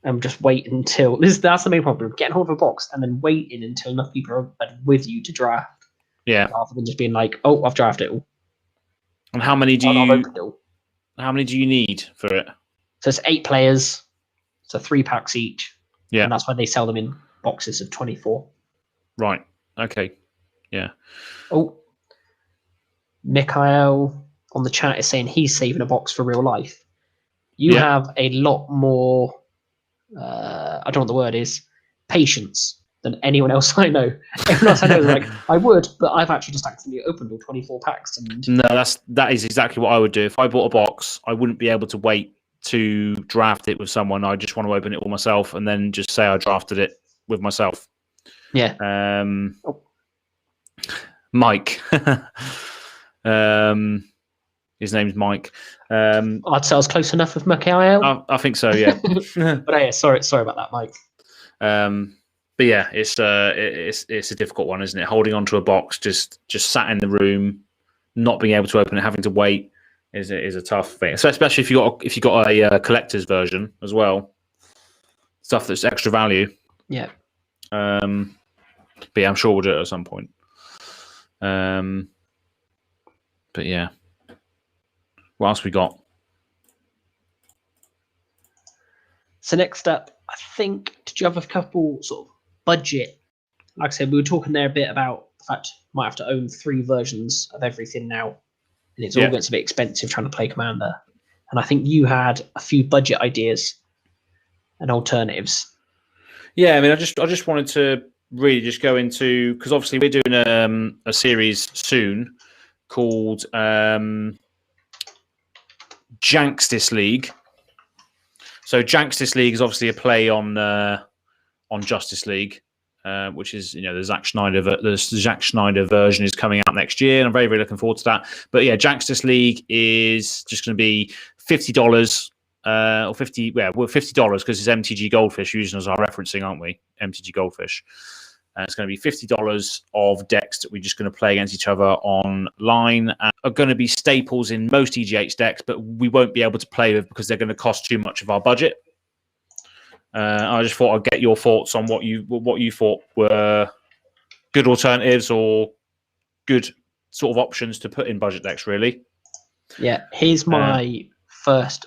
and just wait until that's the main problem. Getting hold of a box and then waiting until enough people are with you to draft. Yeah. Rather than just being like, oh, I've drafted it all. And how many do you need for it? So it's 8 players, so 3 packs each. Yeah. And that's why they sell them in boxes of 24. Right. Okay. Yeah. Oh, Mikhail on the chat is saying he's saving a box for real life. You have a lot more, I don't know what the word is, patience than anyone else I know. Everyone else I know is like, I would, but I've actually just accidentally opened all 24 packs. And no, that is exactly what I would do. If I bought a box, I wouldn't be able to wait to draft it with someone. I just want to open it all myself and then just say I drafted it with myself. Yeah. Mike. His name's Mike. I'd say I was close enough with Mikhail. I think so, yeah. But sorry about that, Mike. But yeah, it's a difficult one, isn't it? Holding onto a box, just sat in the room, not being able to open it, having to wait is a tough thing. So especially if you got a collector's version as well, stuff that's extra value. Yeah. But yeah, I'm sure we'll do it at some point. But yeah, what else we got? So next up, I think, did you have a couple sort of budget? Like I said, we were talking there a bit about the fact you might have to own 3 versions of everything now, and it's all gets a bit expensive trying to play Commander. And I think you had a few budget ideas and alternatives. Yeah, I mean, I just wanted to really just go into, because obviously we're doing a series soon called Jankstis League. So Jankstis League is obviously a play on Justice League, which is the Zack Snyder version is coming out next year, and I'm very, very looking forward to that. But yeah, Jankstis League is just going to be $50 or $50 because it's MTG Goldfish using as our referencing, aren't we? MTG Goldfish. It's going to be $50 of decks that we're just going to play against each other online. Are going to be staples in most EGH decks, but we won't be able to play with because they're going to cost too much of our budget. I just thought I'd get your thoughts on what you thought were good alternatives or good sort of options to put in budget decks, really. Yeah. Here's my first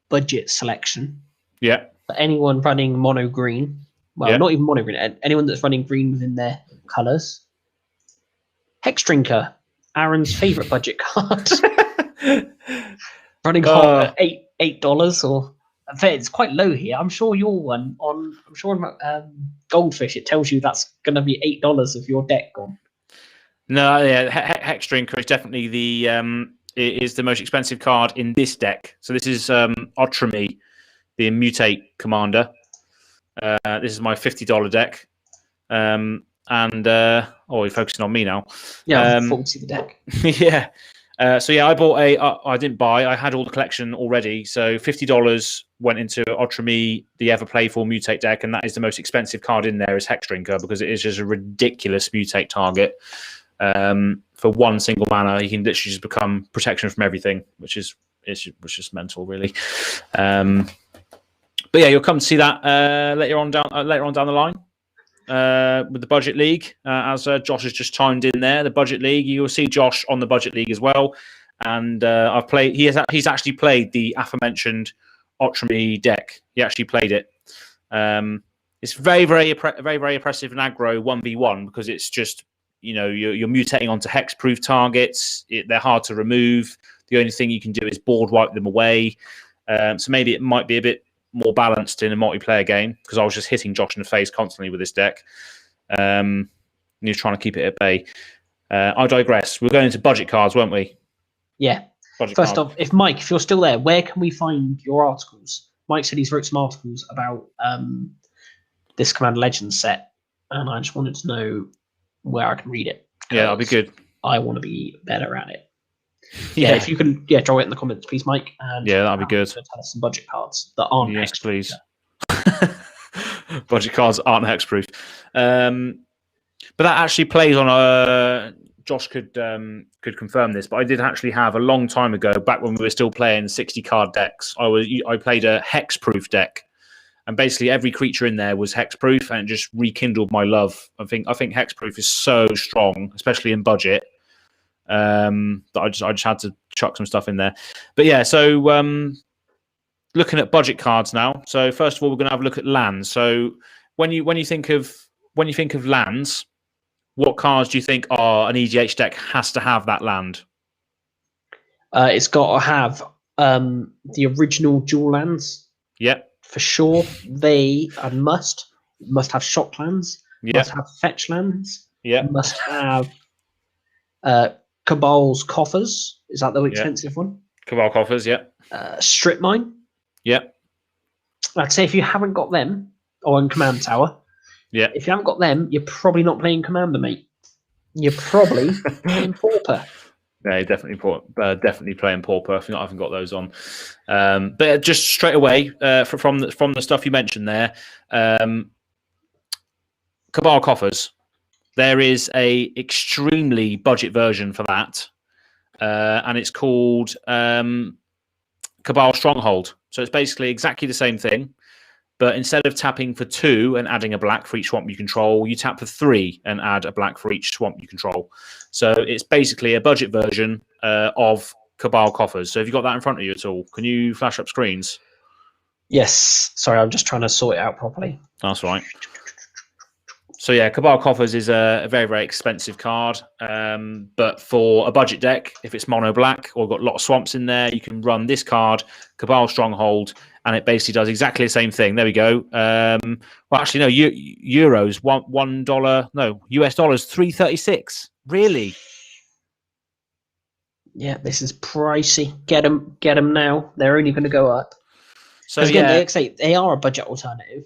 budget selection. Yeah. For anyone running mono green. Well, not even mono green. Anyone that's running green within their colours. Hex Drinker, Aaron's favourite budget card. Running hot at $8 or it's quite low here. I'm sure your one on Goldfish, it tells you that's going to be $8 of your deck gone. No, yeah, Hex Drinker is definitely the most expensive card in this deck. So this is Otrami, the Mutate Commander. This is my $50 deck. You're focusing on me now. Yeah, I thought we'd see the deck. Yeah. I bought I didn't buy. I had all the collection already. So $50 went into Otrami, the ever playful Mutate deck, and that is the most expensive card in there is Hex Drinker because it is just a ridiculous Mutate target. For one single mana, he can literally just become protection from everything, which is just mental, really. But yeah, you'll come to see that later on down the line with the budget league. As Josh has just chimed in there, the budget league. You will see Josh on the budget league as well. And I've played. He's actually played the aforementioned Otrami deck. He actually played it. It's very, very oppressive in aggro 1v1 because it's just you're mutating onto hex-proof targets. They're hard to remove. The only thing you can do is board wipe them away. So maybe it might be a bit more balanced in a multiplayer game because I was just hitting Josh in the face constantly with this deck. And he was trying to keep it at bay. I digress. We're going into budget cards, weren't we? Yeah. First off, if you're still there, where can we find your articles? Mike said he's wrote some articles about this Commander Legends set, and I just wanted to know where I can read it. Yeah, that'd be good. I want to be better at it. Yeah, if you can, draw it in the comments, please, Mike. And that'd be good. Tell us some budget cards that aren't yes, hexproof. Please. Budget cards aren't hexproof. But that actually plays on a. Josh could confirm this, but I did actually have a long time ago, back when we were still playing 60 card decks. I played a hexproof deck, and basically every creature in there was hexproof, and it just rekindled my love. I think hexproof is so strong, especially in budget. That I just had to chuck some stuff in there. But yeah, so looking at budget cards now. So first of all, we're going to have a look at lands. So when you think of lands, what cards do you think an EDH deck has to have that land? It's got to have the original dual lands. Yep. For sure. They must have shock lands. Yep. Must have fetch lands. Yep. Must have Cabal's Coffers. Is that the expensive one? Cabal Coffers, yep. Strip Mine. Yep. I'd say if you haven't got them, or in Command Tower, yeah. If you haven't got them, you're probably not playing Commander, mate. You're probably playing Pauper. Yeah, definitely playing Pauper. I haven't got those on. But just straight away, from the stuff you mentioned there, Cabal Coffers. There is a extremely budget version for that, and it's called Cabal Stronghold. So it's basically exactly the same thing. But instead of tapping for 2 and adding a black for each swamp you control, you tap for 3 and add a black for each swamp you control. So it's basically a budget version of Cabal Coffers. So have you got that in front of you at all? Can you flash up screens? Yes. Sorry, I'm just trying to sort it out properly. That's right. So yeah, Cabal Coffers is a very, very expensive card. But for a budget deck, if it's mono black or got a lot of swamps in there, you can run this card, Cabal Stronghold, and it basically does exactly the same thing. There we go. Well, actually, no, euros, $1. No, US dollars, 3.36. Really? Yeah, this is pricey. Get them now. They're only going to go up. So again, they are a budget alternative,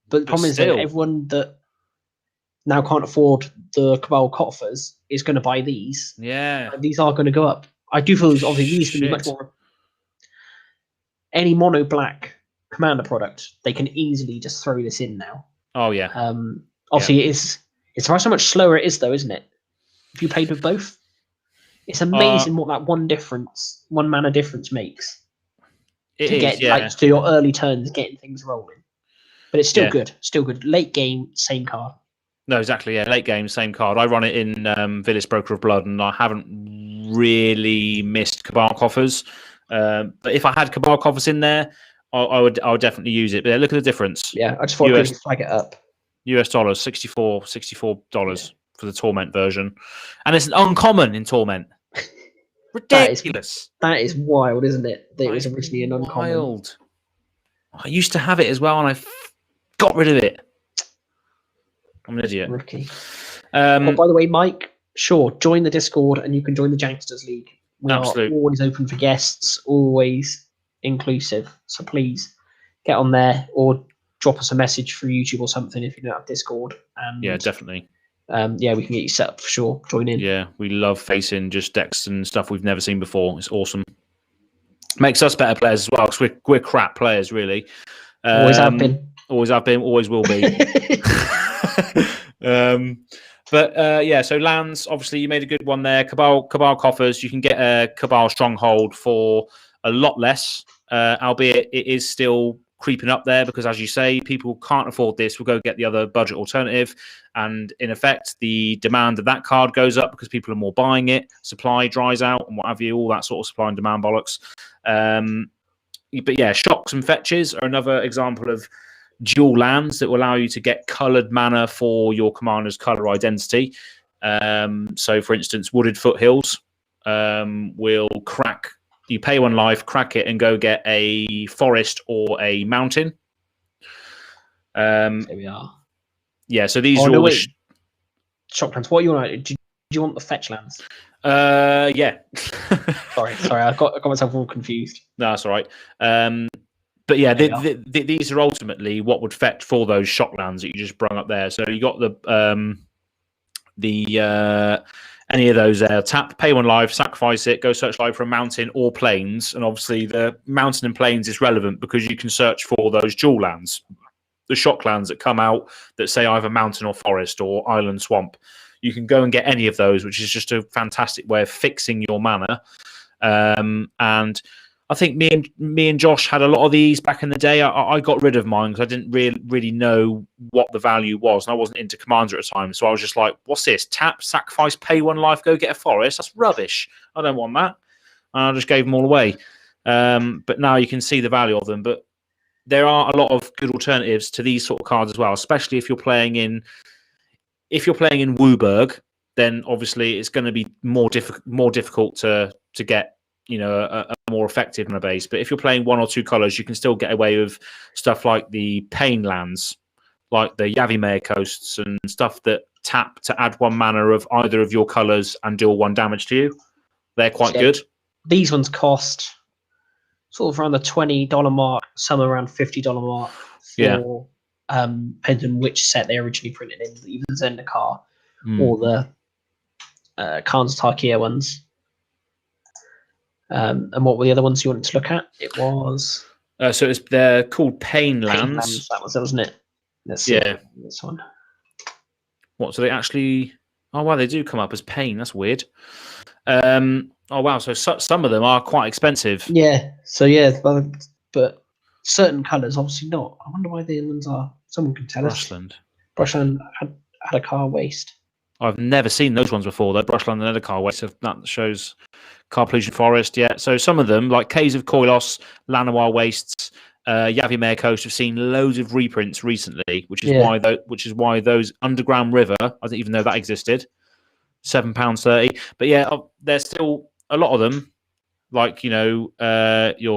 but the problem is that everyone that now can't afford the Cabal Coffers is going to buy these. Yeah, and these are going to go up. I do feel obviously these can be much more. Any mono black Commander product, they can easily just throw this in now. Oh yeah. Obviously, it's how much slower it is, though, isn't it? If you played with both, it's amazing what that one mana difference makes. To your early turns, getting things rolling. But it's still good. Still good. Late game, same card. No, exactly. Yeah, late game, same card. I run it in Villis Broker of Blood, and I haven't really missed Cabal Coffers. But if I had Cabal Coffers in there, I would definitely use it. But yeah, look at the difference. Yeah, I just thought I'd flag it up. US dollars, $64 for the Torment version, and it's an uncommon in Torment. Ridiculous. That is wild, isn't it? That it was originally an uncommon. Wild. I used to have it as well, and I got rid of it. I'm an idiot. Rookie. By the way, Mike, sure, join the Discord, and you can join the Janksters League. We are always open for guests, always inclusive. So please get on there or drop us a message through YouTube or something if you don't have Discord. And yeah, definitely. We can get you set up for sure. Join in. Yeah, we love facing just decks and stuff we've never seen before. It's awesome. Makes us better players as well because we're crap players, really. Always have been. Always have been. Always will be. So lands, obviously you made a good one there. Cabal Coffers, you can get a Cabal Stronghold for a lot less, albeit it is still creeping up there because, as you say, people can't afford this. We'll go get the other budget alternative, and in effect, the demand of that card goes up because people are more buying it. Supply dries out and what have you, all that sort of supply and demand bollocks. But yeah, shocks and fetches are another example of dual lands that will allow you to get coloured mana for your commander's colour identity. So, for instance, Wooded Foothills will crack You pay 1 life, crack it, and go get a forest or a mountain. There we are. Yeah, so these are all the Shocklands. What do you want? Do you want the fetch lands? Yeah. sorry, I got myself all confused. No, that's all right. But yeah, these are ultimately what would fetch for those shocklands that you just brung up there. So you got any of those there. Tap, pay 1 life, sacrifice it, go search live for a mountain or plains. And obviously the mountain and plains is relevant because you can search for those dual lands, the shocklands that come out that say either mountain or forest or island swamp. You can go and get any of those, which is just a fantastic way of fixing your mana. And I think me and Josh had a lot of these back in the day. I got rid of mine because I didn't really know what the value was, and I wasn't into Commander at the time. So I was just like, "What's this? Tap, sacrifice, pay 1 life, go get a forest? That's rubbish. I don't want that." And I just gave them all away. But now you can see the value of them. But there are a lot of good alternatives to these sort of cards as well, especially if you're playing in Wooburg. Then obviously it's going to be more difficult to get a more effective mana base. But if you're playing 1 or 2 colors, you can still get away with stuff like the Pain lands, like the Yavimaya Coasts, and stuff that tap to add 1 mana of either of your colors and deal 1 damage to you. They're quite good. These ones cost sort of around the $20 mark, some around $50 mark for depending on which set they originally printed in, either the Zendikar or the Khan's Tarkir ones. And what were the other ones you wanted to look at? It was they're called Pain lands. That was it, wasn't it? Let's see this one. What? So they actually? Oh wow, they do come up as Pain. That's weird. Oh wow, so some of them are quite expensive. Yeah. So but certain colours obviously not. I wonder why the other ones are. Someone can tell us. Brushland had a car waste. I've never seen those ones before, though. Brushland and Edakar Waste. So that shows Carplusion Forest, yeah. So some of them, like Caves of Koilos, Llanowar Wastes, Yavimaya Coast, have seen loads of reprints recently, which is why those Underground River, I didn't even know that existed, £7.30. But yeah, there's still a lot of them, like your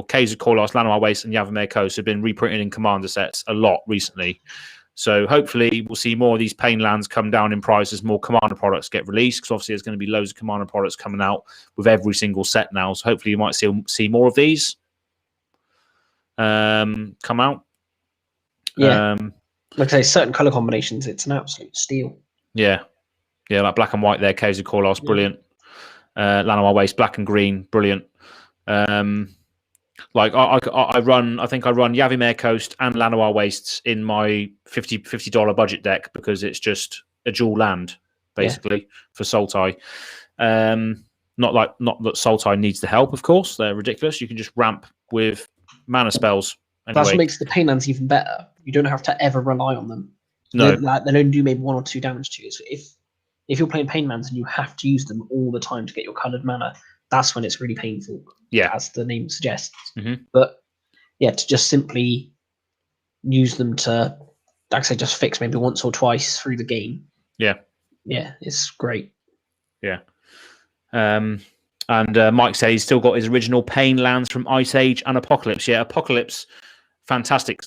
Caves of Koilos, Llanowar Wastes, and Yavimaya Coast have been reprinted in Commander sets a lot recently. So hopefully we'll see more of these Pain lands come down in price as more Commander products get released, because obviously there's going to be loads of Commander products coming out with every single set now. So hopefully you might see more of these come out. Yeah. Like I say, certain colour combinations, it's an absolute steal. Yeah. Yeah, like black and white there, Caves of Koilos, brilliant. Llanowar Waste, black and green, brilliant. Like I think I run Yavimaya Coast and Llanowar Wastes in my $50 budget deck because it's just a dual land basically for Sultai. Not that Sultai needs the help, of course. They're ridiculous. You can just ramp with mana spells. Anyway. That's what makes the Pain lands even better. You don't have to ever rely on them. No, they don't do maybe 1 or 2 damage to you. So if you're playing Pain lands and you have to use them all the time to get your coloured mana, that's when it's really painful. Yeah, as the name suggests. Mm-hmm. But yeah, to just simply use them to, like I say, just fix maybe once or twice through the game. Yeah, it's great. Yeah. And Mike said he's still got his original Pain lands from Ice Age and Apocalypse. Yeah, Apocalypse, fantastic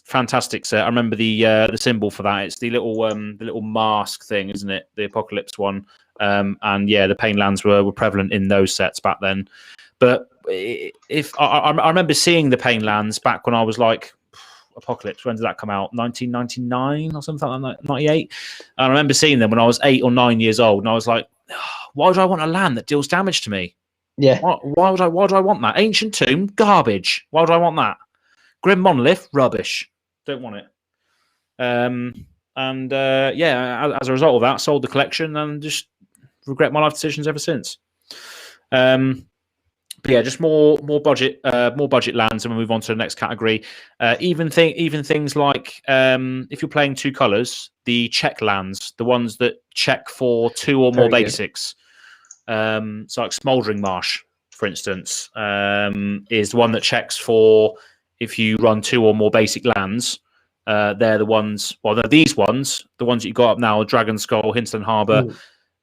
set. I remember the symbol for that. It's the little mask thing, isn't it? The Apocalypse one. And yeah, the Pain lands were prevalent in those sets back then. But if I remember seeing the Pain lands back when I was like, Apocalypse, when did that come out? 1999 or something like that, 98. And I remember seeing them when I was 8 or 9 years old, and I was like, why would I want a land that deals damage to me? Yeah. Why do I want that? Ancient Tomb, garbage. Why would I want that? Grim Monolith, rubbish. Don't want it. Yeah, as a result of that, sold the collection and just regret my life decisions ever since. But yeah, just more budget lands, and we'll move on to the next category. Even things like if you're playing 2 colors, the check lands, the ones that check for 2 or more basics. So like Smoldering Marsh, for instance, is the one that checks for if you run 2 or more basic lands. They're the ones. Well, they're these ones. The ones that you got up now, Dragon Skull, Hinterland Harbour.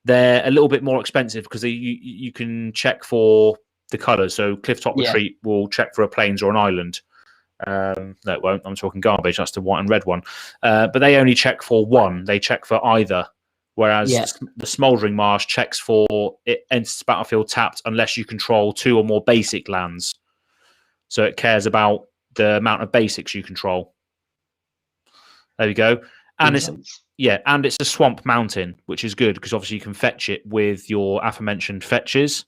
They're a little bit more expensive because you can check for the colours. So Clifftop Retreat will check for a plains or an island. No, it won't. I'm talking garbage. That's the white and red one. But they only check for one. They check for either. Whereas the Smouldering Marsh checks for it enters the battlefield tapped unless you control 2 or more basic lands. So it cares about the amount of basics you control. There we go. And it's a swamp mountain, which is good because obviously you can fetch it with your aforementioned fetches,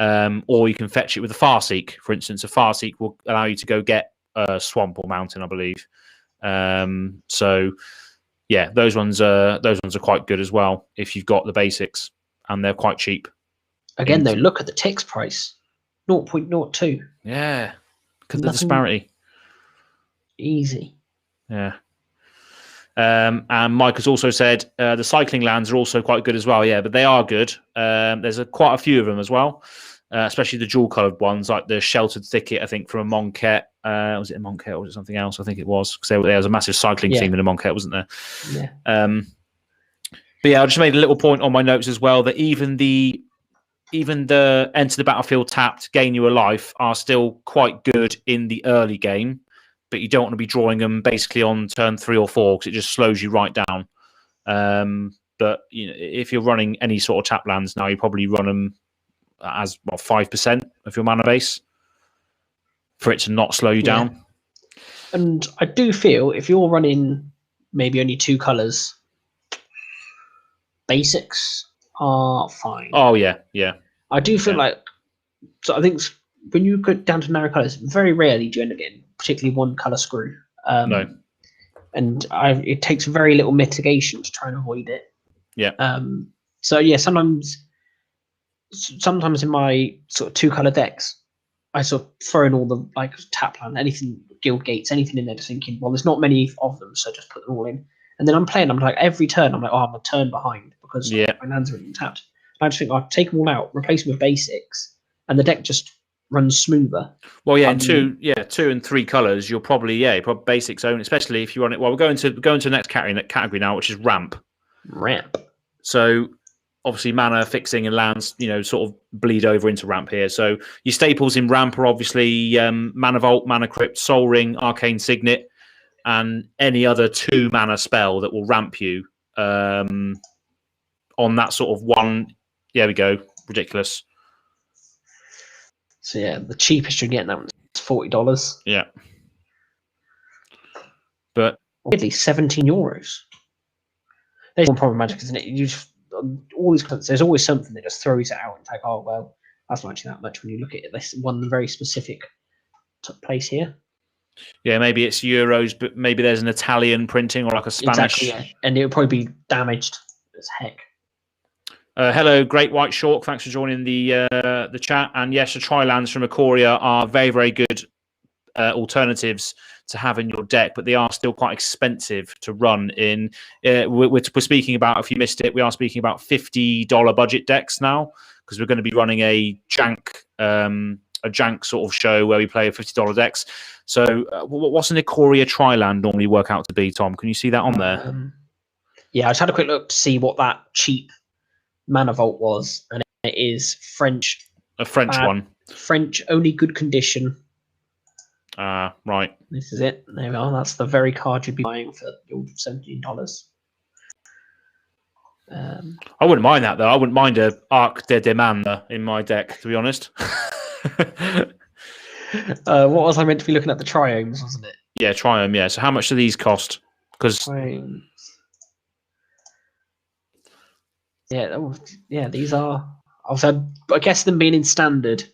or you can fetch it with a Farseek. For instance, a Farseek will allow you to go get a swamp or mountain, I believe. So yeah, those ones are quite good as well if you've got the basics, and they're quite cheap. Again, though, look at the ticks price, 0.02. Yeah, because the disparity. Easy. Yeah. And Mike has also said the cycling lands are also quite good as well. Yeah, but they are good. There's quite a few of them as well, especially the dual-coloured ones, like the Sheltered Thicket, I think, from a Monquette. Was it a Monquette or was it something else? I think it was, because there was a massive cycling theme in a Monquette, wasn't there? Yeah. But yeah, I just made a little point on my notes as well that even the enter the battlefield tapped, gain you a life are still quite good in the early game. But you don't want to be drawing them basically on turn 3 or 4 because it just slows you right down. But if you're running any sort of tap lands now, you probably run them as 5% of your mana base for it to not slow you down. And I do feel if you're running maybe only 2 colours, basics are fine. Oh yeah. I do feel like, so I think when you go down to narrow colours, very rarely do you end up getting particularly one colour screw. No. And it takes very little mitigation to try and avoid it. Yeah. So yeah, sometimes in my sort of 2 colour decks, I sort of throw in all the like tap land, anything, guild gates, anything in there, just thinking, well, there's not many of them, so just put them all in. And then I'm playing, I'm like, every turn, I'm like, oh, I'm a turn behind because my lands are tapped. And I just think I'll take them all out, replace them with basics, and the deck just runs smoother. Well, yeah, in 2 and 3 colours, you'll probably basics only, especially if you run it. Well, we're going to the next category now, which is ramp. So obviously, mana fixing and lands, sort of bleed over into ramp here. So your staples in ramp are obviously Mana Vault, Mana Crypt, Soul Ring, Arcane Signet, and any other 2 mana spell that will ramp you on that sort of one. There we go, ridiculous. So yeah, the cheapest you're getting that one's $40. Yeah, but weirdly, €17. There's one problem with Magic, isn't it? You just, all these, there's always something that just throws it out and like, oh well, that's not actually that much when you look at it. This one very specific took place here. Yeah, maybe it's euros, but maybe there's an Italian printing or like a Spanish. Exactly, yeah. And it would probably be damaged as heck. Hello, Great White Shork. Thanks for joining the chat. And yes, the tri-lands from Ikoria are very, very good alternatives to have in your deck, but they are still quite expensive to run in. We're speaking about, if you missed it, we are speaking about $50 budget decks now, because we're going to be running a jank sort of show where we play $50 decks. So what's an Ikoria tri-land normally work out to be, Tom? Can you see that on there? Yeah, I just had a quick look to see what that cheap Mana Vault was, and it is French. A French one. French, only good condition. Right. This is it. There we are. That's the very card you'd be buying for your $17. I wouldn't mind that, though. I wouldn't mind a Arc de Demande in my deck, to be honest. What was I meant to be looking at? The Triomes, wasn't it? Yeah, Triome, yeah. So how much do these cost? Because these are. Also, I guess them being in standard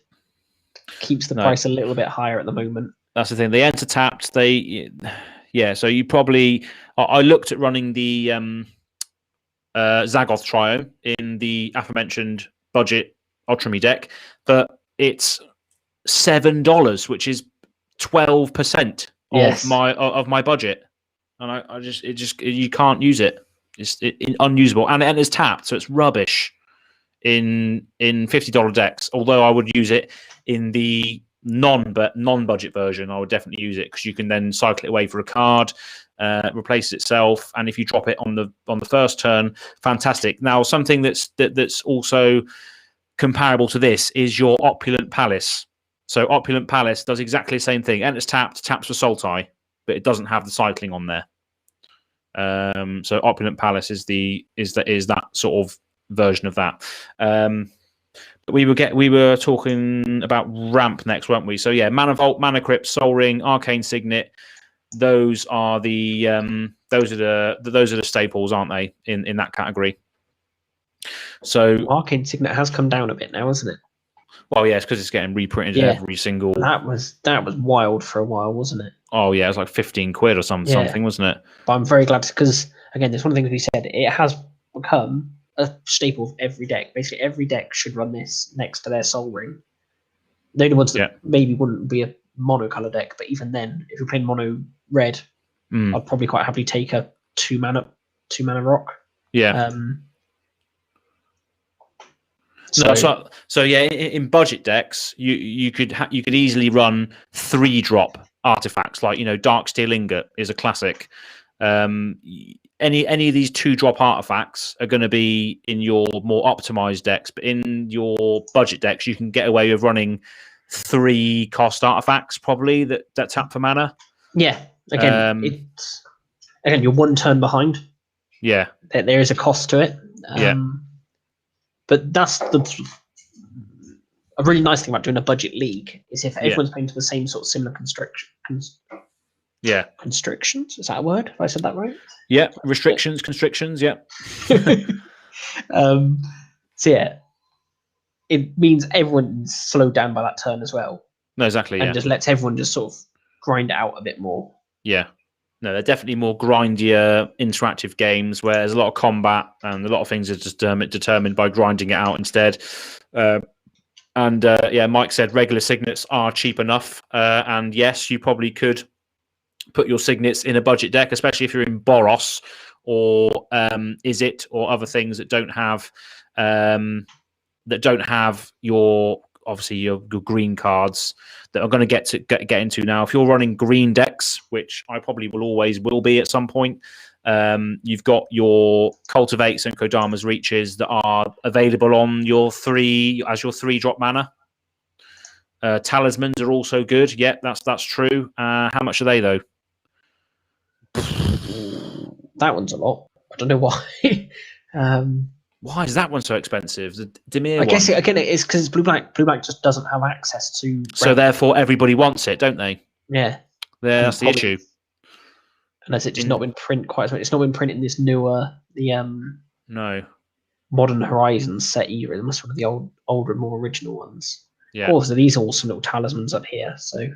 keeps the price a little bit higher at the moment. That's the thing. They enter tapped. So you probably. I looked at running the Zagoth Trio in the aforementioned budget Ultrami deck, but it's $7, which is 12% of my budget, and you can't use it. It's unusable, and it enters tapped, so it's rubbish in $50 decks. Although I would use it in the non-budget version, I would definitely use it because you can then cycle it away for a card, replace itself, and if you drop it on the first turn, fantastic. Now, something that's also comparable to this is your Opulent Palace. So Opulent Palace does exactly the same thing. Enters tapped, taps for Sultai, but it doesn't have the cycling on there. So Opulent Palace is that sort of version of that. But we were talking about ramp next, weren't we? So yeah, Mana Vault, Mana Crypt, Soul Ring, Arcane Signet. Those are the staples, aren't they? In that category. So Arcane Signet has come down a bit now, hasn't it? Well, yeah, it's because it's getting reprinted every single. That was wild for a while, wasn't it? Oh yeah, it was like 15 quid or something, wasn't it? But I'm very glad because again, there's one of the things we said. It has become a staple of every deck. Basically, every deck should run this next to their Soul Ring. The only ones that maybe wouldn't be a mono color deck, but even then, if you're playing mono red, I'd probably quite happily take a 2 mana rock. Yeah. So yeah, in budget decks, you could easily run 3-drop artifacts like Darksteel Ingot is a classic. Any of these 2-drop artifacts are going to be in your more optimized decks, but in your budget decks, you can get away with running 3 cost artifacts probably that tap for mana. Yeah, again, you're 1 turn behind. Yeah, there is a cost to it. But that's a really nice thing about doing a budget league is if everyone's playing to the same sort of similar constrictions. Is that a word? Have I said that right? Yeah, constrictions. Yeah. So yeah, it means everyone's slowed down by that turn as well. No, exactly. And just lets everyone just sort of grind it out a bit more. Yeah. No, they're definitely more grindier, interactive games where there's a lot of combat and a lot of things are just determined by grinding it out instead. Mike said regular signets are cheap enough. And yes, you probably could put your signets in a budget deck, especially if you're in Boros or Izzet or other things that don't have your green cards that are going to get into now. If you're running green decks, which I probably will be at some point, you've got your Cultivates and Kodama's Reaches that are available on your 3-drop mana. Talismans are also good. Yeah, that's true. How much are they though? That one's a lot. I don't know why. Why is that one so expensive? The Dimir I guess again it's because Blue Black just doesn't have access to. So therefore, everybody wants it, don't they? Yeah, that's the issue. Unless it's just not been print quite as much. It's not been printed in this newer no Modern Horizons set either. It must be one of the older, more original ones. Yeah. Of course, these are awesome little talismans up here. So I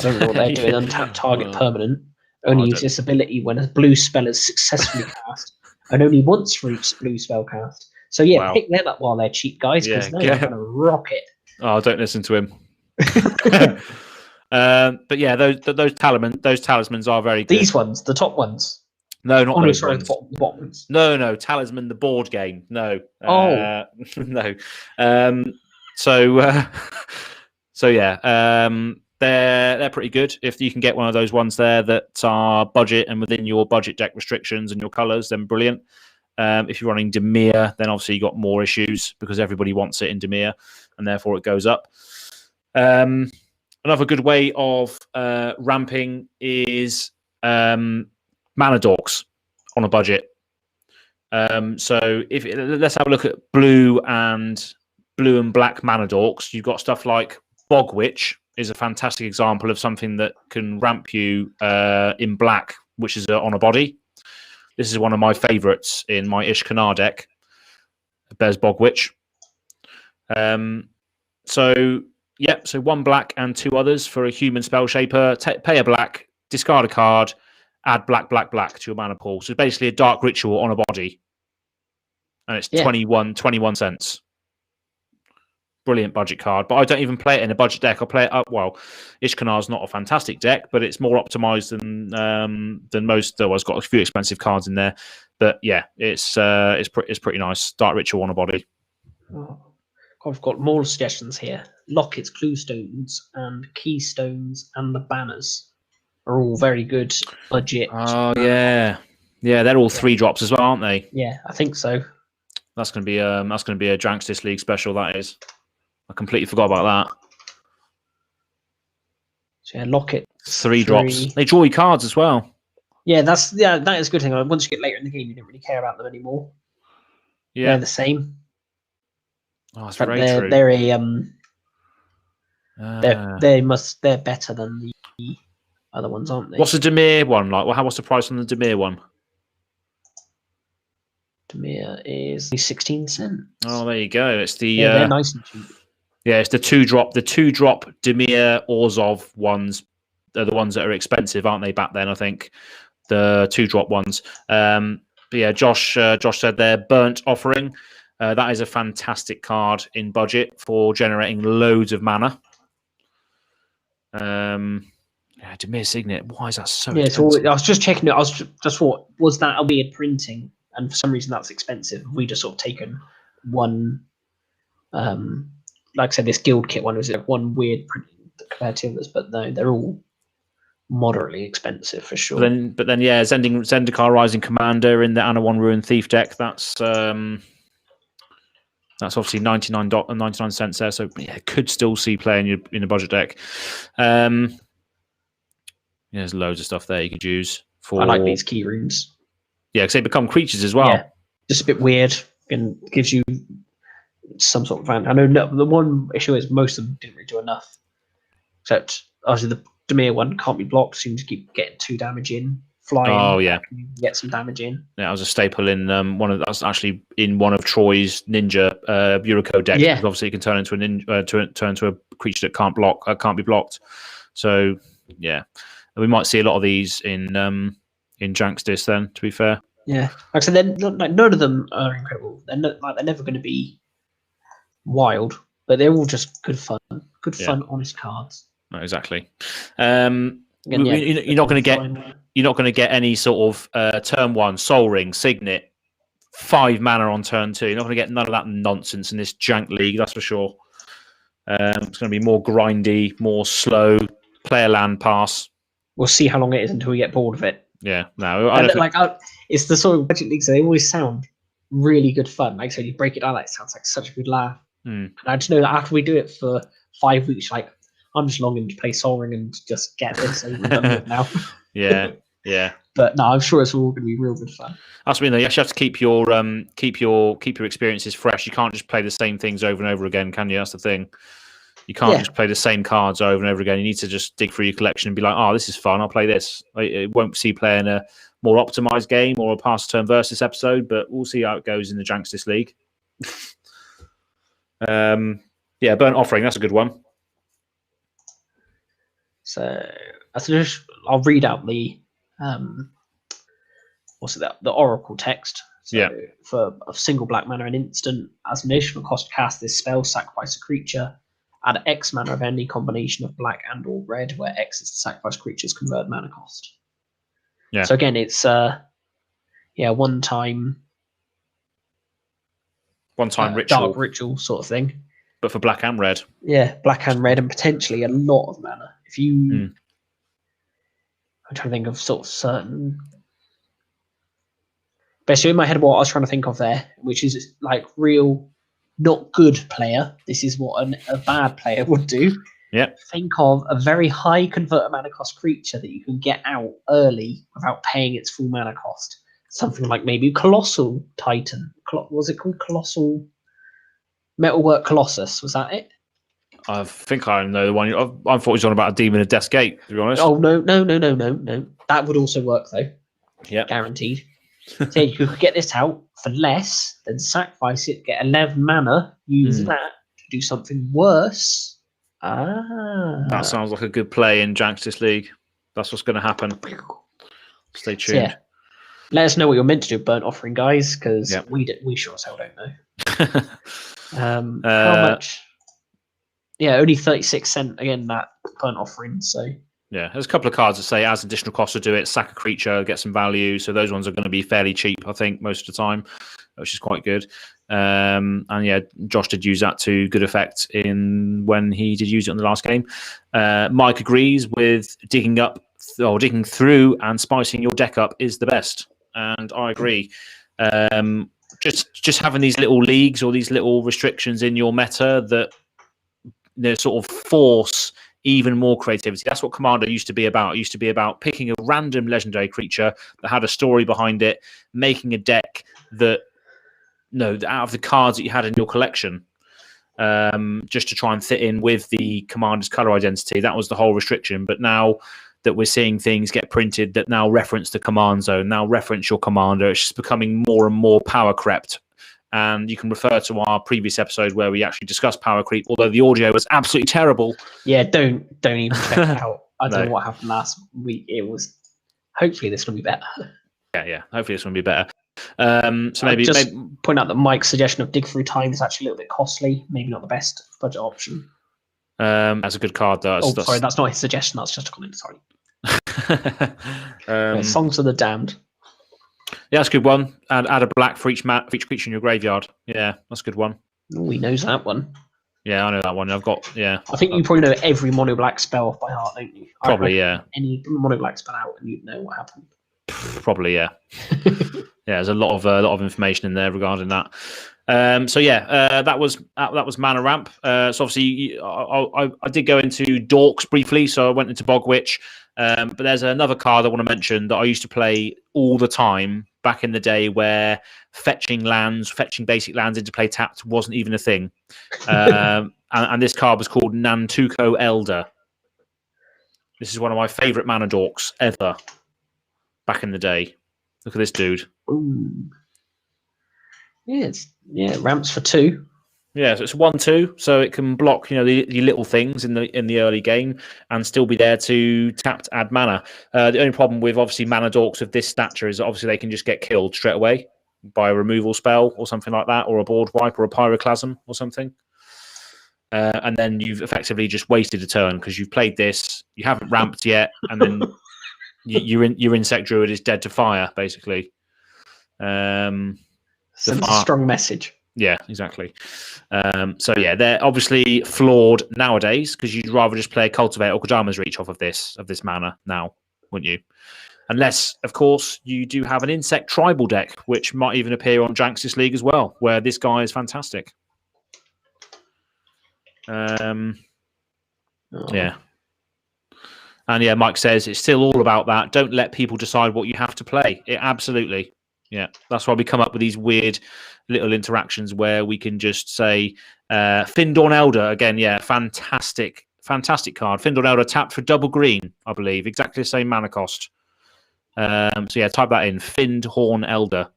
don't know what they're doing. Untap target permanent. Only use this ability when a blue spell is successfully cast. And only once for each blue spell cast. So yeah, pick them up while they're cheap, guys, because they're going to rock it. Oh, don't listen to him. But yeah, those talismans are very good. These ones, the top ones. No, not those ones. The bottom ones. No, Talisman, the board game. No. No. So yeah, they're pretty good. If you can get one of those ones there that are budget and within your budget deck restrictions and your colours, then brilliant. If you're running Dimir, then obviously you got more issues because everybody wants it in Dimir, and therefore it goes up. Another good way of ramping is Mana Dorks on a budget. So let's have a look at blue and black Mana Dorks. You've got stuff like Bog Witch is a fantastic example of something that can ramp you in black, which is on a body. This is one of my favourites in my Ishkanar deck. Bears Bog Witch. So 1 black and 2 others for a human spell shaper. Pay a black, discard a card, add black to your mana pool. So it's basically a dark ritual on a body. And it's 21 cents. Brilliant budget card, but I don't even play it in a budget deck. I play it up. Well, Ishkanar's not a fantastic deck, but it's more optimized than most. Though it's got a few expensive cards in there, but yeah, it's pretty nice. Dark Ritual on a body. Oh, I've got more suggestions here. Lockets, Cluestones, and Keystones, and the Banners are all very good budget. Oh yeah, they're all 3 drops as well, aren't they? Yeah, I think so. That's gonna be a Drangstis League special. That is. I completely forgot about that. So yeah, Locket. 3 drops. They draw you cards as well. Yeah, that is a good thing. Once you get later in the game, you don't really care about them anymore. Yeah, they're the same. Oh, that's very true. They're they're better than the other ones, aren't they? What's the Dimir one like? Well, what's the price on the Dimir one? Dimir is 16 cents. Oh, there you go. It's the they're nice and cheap. Yeah, it's the 2-drop Dimir Orzhov ones. They're the ones that are expensive, aren't they? Back then, I think the 2-drop ones. But yeah, Josh said they're Burnt Offering. That is a fantastic card in budget for generating loads of mana. Yeah, Dimir Signet. Why is that so expensive? So I was just checking it. I was just thought, was that a weird printing? And for some reason, that's expensive. We just sort of taken one, like I said, this guild kit one was like one weird printing compared to others, but no, they're all moderately expensive for sure. But then, yeah, Zendikar Rising Commander in the Anawan Ruin Thief deck. That's obviously 99 cents there. So yeah, could still see play in a budget deck. Yeah, there's loads of stuff there you could use for. I like these key runes. Yeah, because they become creatures as well. Yeah, just a bit weird and gives you some sort of advantage. I know the one issue is most of them didn't really do enough. Except obviously the Dimir one can't be blocked, so you just keep getting 2 damage in. Flying. Oh yeah, get some damage in. Yeah, that was a staple in one of Troy's Ninja Eurocode decks. Yeah, obviously it can turn into turn into a creature that can't be blocked. So yeah, we might see a lot of these in Drangstis then. To be fair, yeah. Like I said, none of them are incredible. They're never going to be wild, but they're all just good fun, honest cards. No, exactly. You're not going to get any sort of turn 1 Soul Ring Signet 5 mana on turn 2. You're not going to get none of that nonsense in this jank league, that's for sure. It's going to be more grindy, more slow, player land pass. We'll see how long it is until we get bored of it. Yeah, no, it's the sort of budget leagues. They always sound really good fun. Like so, you break it down, it sounds like such a good laugh. And I just know that after we do it for 5 weeks, like I'm just longing to play Soul Ring and just get this over and done with now. Yeah. But no, I'm sure it's all going to be real good fun. That's what I mean. You have to keep your experiences fresh. You can't just play the same things over and over again, can you? That's the thing. You can't just play the same cards over and over again. You need to just dig through your collection and be like, oh, this is fun. I'll play this. It won't see play in a more optimized game or a pass turn versus episode, but we'll see how it goes in the Drangstis League. Yeah, Burnt Offering. That's a good one. So I'll read out the the Oracle text. So for a single black mana, an instant, as an additional cost to cast this spell, sacrifice a creature, add X mana of any combination of black and or red, where X is the sacrifice creature's convert mana cost. Yeah. So again, it's one time ritual, dark ritual sort of thing. But for black and red. Yeah, black and red, and potentially a lot of mana. If you, I'm trying to think of sort of certain. Basically, in my head, what I was trying to think of there, which is like real, not good player. This is what a bad player would do. Yeah. Think of a very high converter mana cost creature that you can get out early without paying its full mana cost. Something like maybe Colossal Titan. Was it called Colossal Metalwork Colossus? Was that it? I think I know the one. I thought he was on about a Demon of Death's Gate, to be honest. Oh, no. That would also work, though. Yeah. Guaranteed. So you could get this out for less, then sacrifice it, get 11 mana, use that to do something worse. That sounds like a good play in Drangstis League. That's what's going to happen. Stay tuned. So, yeah. Let us know what you're meant to do, Burnt Offering, guys, because we sure as hell don't know. How much? Yeah, only 36 cents again, that Burnt Offering. So yeah, there's a couple of cards that say as additional cost to do it, sack a creature, get some value. So those ones are going to be fairly cheap, I think, most of the time, which is quite good. And yeah, Josh did use that to good effect when he did use it in the last game. Mike agrees with digging through and spicing your deck up is the best, and I agree. just having these little leagues or these little restrictions in your meta that sort of force even more creativity. That's what Commander used to be about. It used to be about picking a random legendary creature that had a story behind it, making a deck that out of the cards that you had in your collection, just to try and fit in with the Commander's color identity. That was the whole restriction. But now that we're seeing things get printed that now reference the command zone, now reference your Commander, it's just becoming more and more power crept. And you can refer to our previous episode where we actually discussed power creep, although the audio was absolutely terrible. Yeah, don't even check it out. I don't know what happened last week. It was. Hopefully this will be better. Yeah. Hopefully this will be better. So maybe point out that Mike's suggestion of dig through time is actually a little bit costly. Maybe not the best budget option. That's a good card, though. Sorry, that's not his suggestion. That's just a comment. Sorry. Songs of the Damned. Yeah, that's a good one. And add a black for each creature in your graveyard. Yeah, that's a good one. Oh, he knows that one. Yeah, I know that one. I think you probably know every mono black spell off by heart, don't you? Probably, yeah. Any mono black spell out, and you'd know what happened. Probably, yeah. Yeah, there's a lot of information in there regarding that. That was Mana Ramp. So obviously, I did go into Dorks briefly, so I went into Bogwitch. But there's another card I want to mention that I used to play all the time back in the day, where fetching basic lands into play tapped wasn't even a thing. And this card was called Mtgo Elder. This is one of my favourite mana dorks ever. Back in the day, look at this dude. Ooh. Yeah, it ramps for 2. Yeah, so it's 1/2, so it can block the little things in the early game and still be there to tap to add mana. The only problem with obviously mana dorks of this stature is that obviously they can just get killed straight away by a removal spell or something like that, or a board wipe or a pyroclasm or something. And then you've effectively just wasted a turn because you've played this, you haven't ramped yet, and then your insect druid is dead to fire, basically. Sends a strong message. Yeah, exactly. They're obviously flawed nowadays because you'd rather just play Cultivate or Kodama's Reach off of this mana now, wouldn't you? Unless, of course, you do have an insect tribal deck, which might even appear on Janxis League as well, where this guy is fantastic. Yeah. And yeah, Mike says it's still all about that. Don't let people decide what you have to play. Absolutely. Yeah. That's why we come up with these weird little interactions where we can just say Findorn Elder again. Yeah. Fantastic card. Findorn Elder tapped for double green, I believe. Exactly the same mana cost. Type that in. Findorn Elder.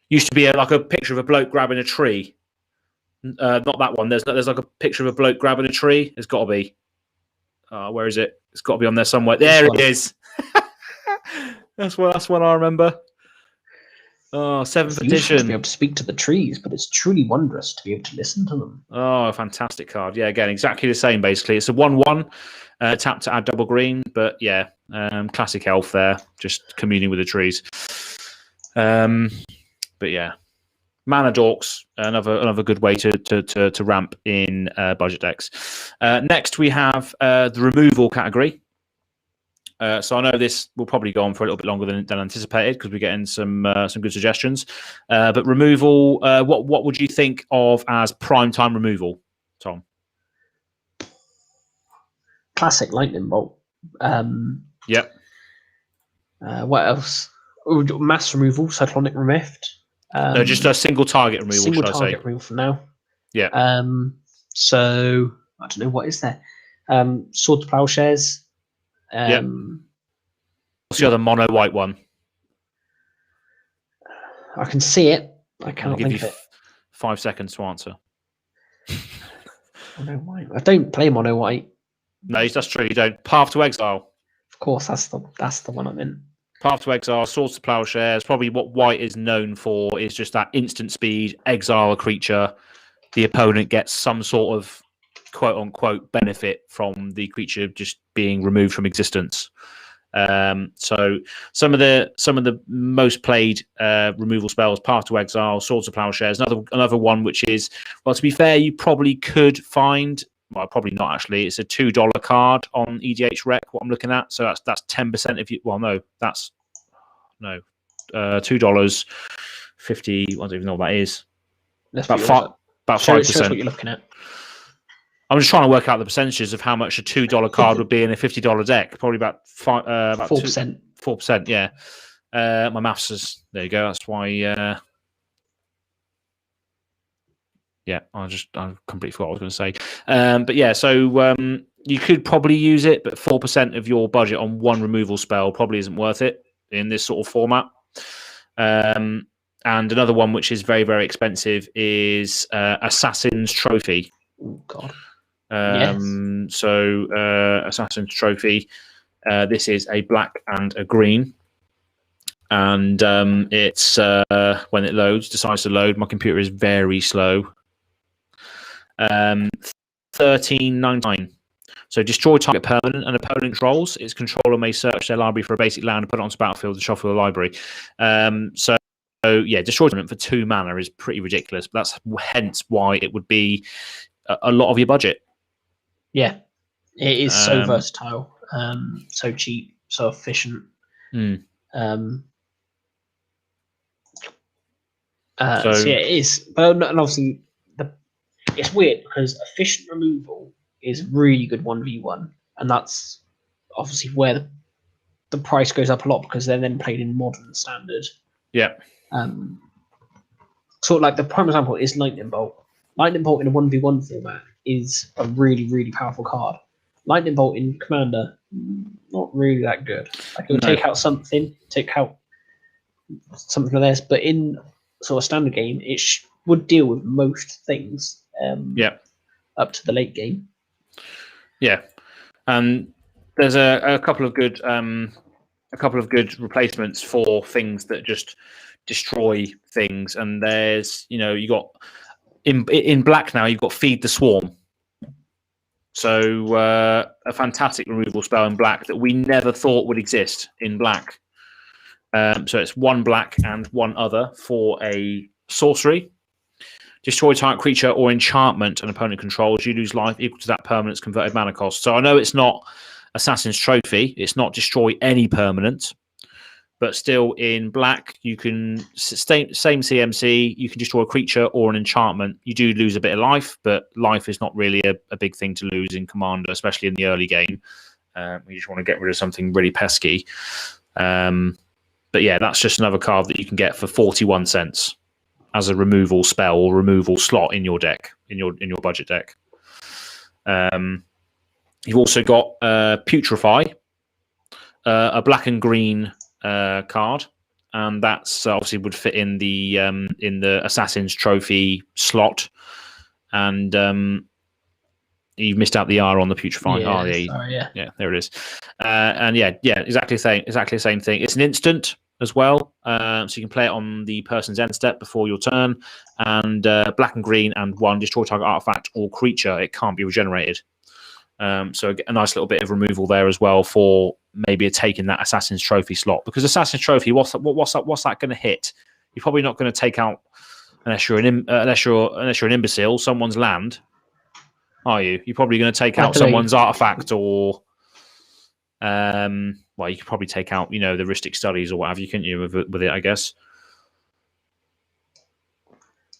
Used to be like a picture of a bloke grabbing a tree. Not that one. There's like a picture of a bloke grabbing a tree. It's got to be. Where is it? It's got to be on there somewhere. There it is. That's one I remember. 7th edition. To be able to speak to the trees, but it's truly wondrous to be able to listen to them. Oh, fantastic card. Yeah, again, exactly the same, basically. It's a 1/1, tap to add double green, but yeah, classic elf there, just communing with the trees. But yeah, mana dorks, another good way to ramp in budget decks. Next, we have the removal category. So I know this will probably go on for a little bit longer than anticipated because we're getting some good suggestions. But removal, what would you think of as prime time removal, Tom? Classic lightning bolt. Yep. What else? Mass removal, cyclonic rift. No, just a single target removal. Single target removal for now. Yeah. So I don't know, what is there. Sword to plowshares. What's the other mono white one? I can see it. I cannot think of it. 5 seconds to answer. Mono white. I don't play mono white. No, that's true. You don't. Path to Exile. Of course, that's the one I'm in. Path to Exile, Swords to Plowshares. Probably what white is known for is just that instant speed, exile a creature. The opponent gets some sort of quote unquote benefit from the creature just being removed from existence. So some of the most played removal spells: Path to Exile, Swords to Plowshares. Another one which is, well, to be fair, you probably could find. Well, probably not actually. It's a $2 card on EDH Rec. What I'm looking at, so that's 10% of you. Well, no, that's no. $2.50. I don't even know what that is. About 5%. Show us what you're looking at. I'm just trying to work out the percentages of how much a $2 card would be in a $50 deck. Probably about 4%. 4%. Yeah. My maths is there. You go. That's why. Yeah, I completely forgot what I was going to say. But yeah, so you could probably use it, but 4% of your budget on one removal spell probably isn't worth it in this sort of format. And another one which is very, very expensive is Assassin's Trophy. Oh God. Yes. So Assassin's Trophy. This is a black and a green. And it's when it decides to load. My computer is very slow. $13.99. So destroy target permanent and opponent controls. Its controller may search their library for a basic land and put it onto the battlefield and shuffle the library. So yeah, destroy permanent for 2 mana is pretty ridiculous. But that's hence why it would be a lot of your budget. Yeah, it is so versatile, so cheap, so efficient. So yeah, it is. But and obviously, it's weird because efficient removal is really good 1v1, and that's obviously where the price goes up a lot because they're then played in modern standard. Yeah. Sort of like the prime example is Lightning Bolt. Lightning Bolt in a 1v1 format is a really, really powerful card. Lightning Bolt in Commander, not really that good. Like it will take out something for this, but in sort of standard game, it would deal with most things. Up to the late game. Yeah, and there's a couple of good replacements for things that just destroy things. And there's you got in black now you've got Feed the Swarm. So a fantastic removal spell in black that we never thought would exist in black. So it's 1 black and 1 other for a sorcery. Destroy target creature or enchantment an opponent controls. You lose life equal to that permanent's converted mana cost. So I know it's not Assassin's Trophy. It's not destroy any permanent. But still in black, you can, same CMC, you can destroy a creature or an enchantment. You do lose a bit of life, but life is not really a big thing to lose in Commander, especially in the early game. You just want to get rid of something really pesky. But yeah, that's just another card that you can get for 41 cents as a removal spell or removal slot in your deck, in your budget deck. You've also got Putrefy, a black and green card, and that's obviously would fit in the Assassin's Trophy slot. And you've missed out the R on the Putrefy. Yeah, there it is. And yeah, exactly the same thing. It's an instant as well, so you can play it on the person's end step before your turn. And black and green and 1 destroy target artifact or creature. It can't be regenerated. So a nice little bit of removal there as well for maybe taking that Assassin's Trophy slot, because Assassin's Trophy, what's that going to hit? You're probably not going to take out unless you're an imbecile someone's land, are you? You're probably going to take out someone's artifact or well, you could probably take out the Rhystic Studies or what have you, couldn't you, with it, I guess.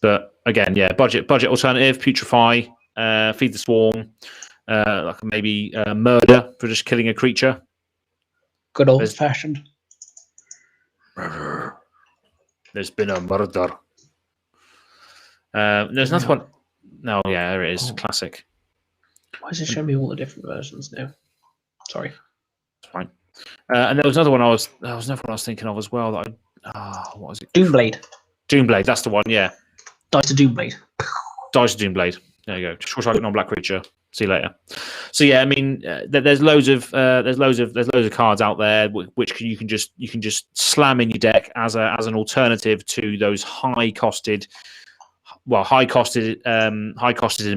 But again, yeah, budget alternative, Putrefy, Feed the Swarm. Like maybe murder for just killing a creature. Good old fashioned. There's been a murder. There's another one. No, yeah, there it is. Classic. Why does it show me all the different versions now? Sorry. It's fine. And there was another one I was thinking of as well. That what was it? Doomblade. Doomblade, that's the one. Yeah. Dice to Doomblade. Dice to Doomblade. There you go. Short target non-black creature. See you later. So yeah, I mean, there's loads of cards out there which you can just slam in your deck as an alternative to those high costed in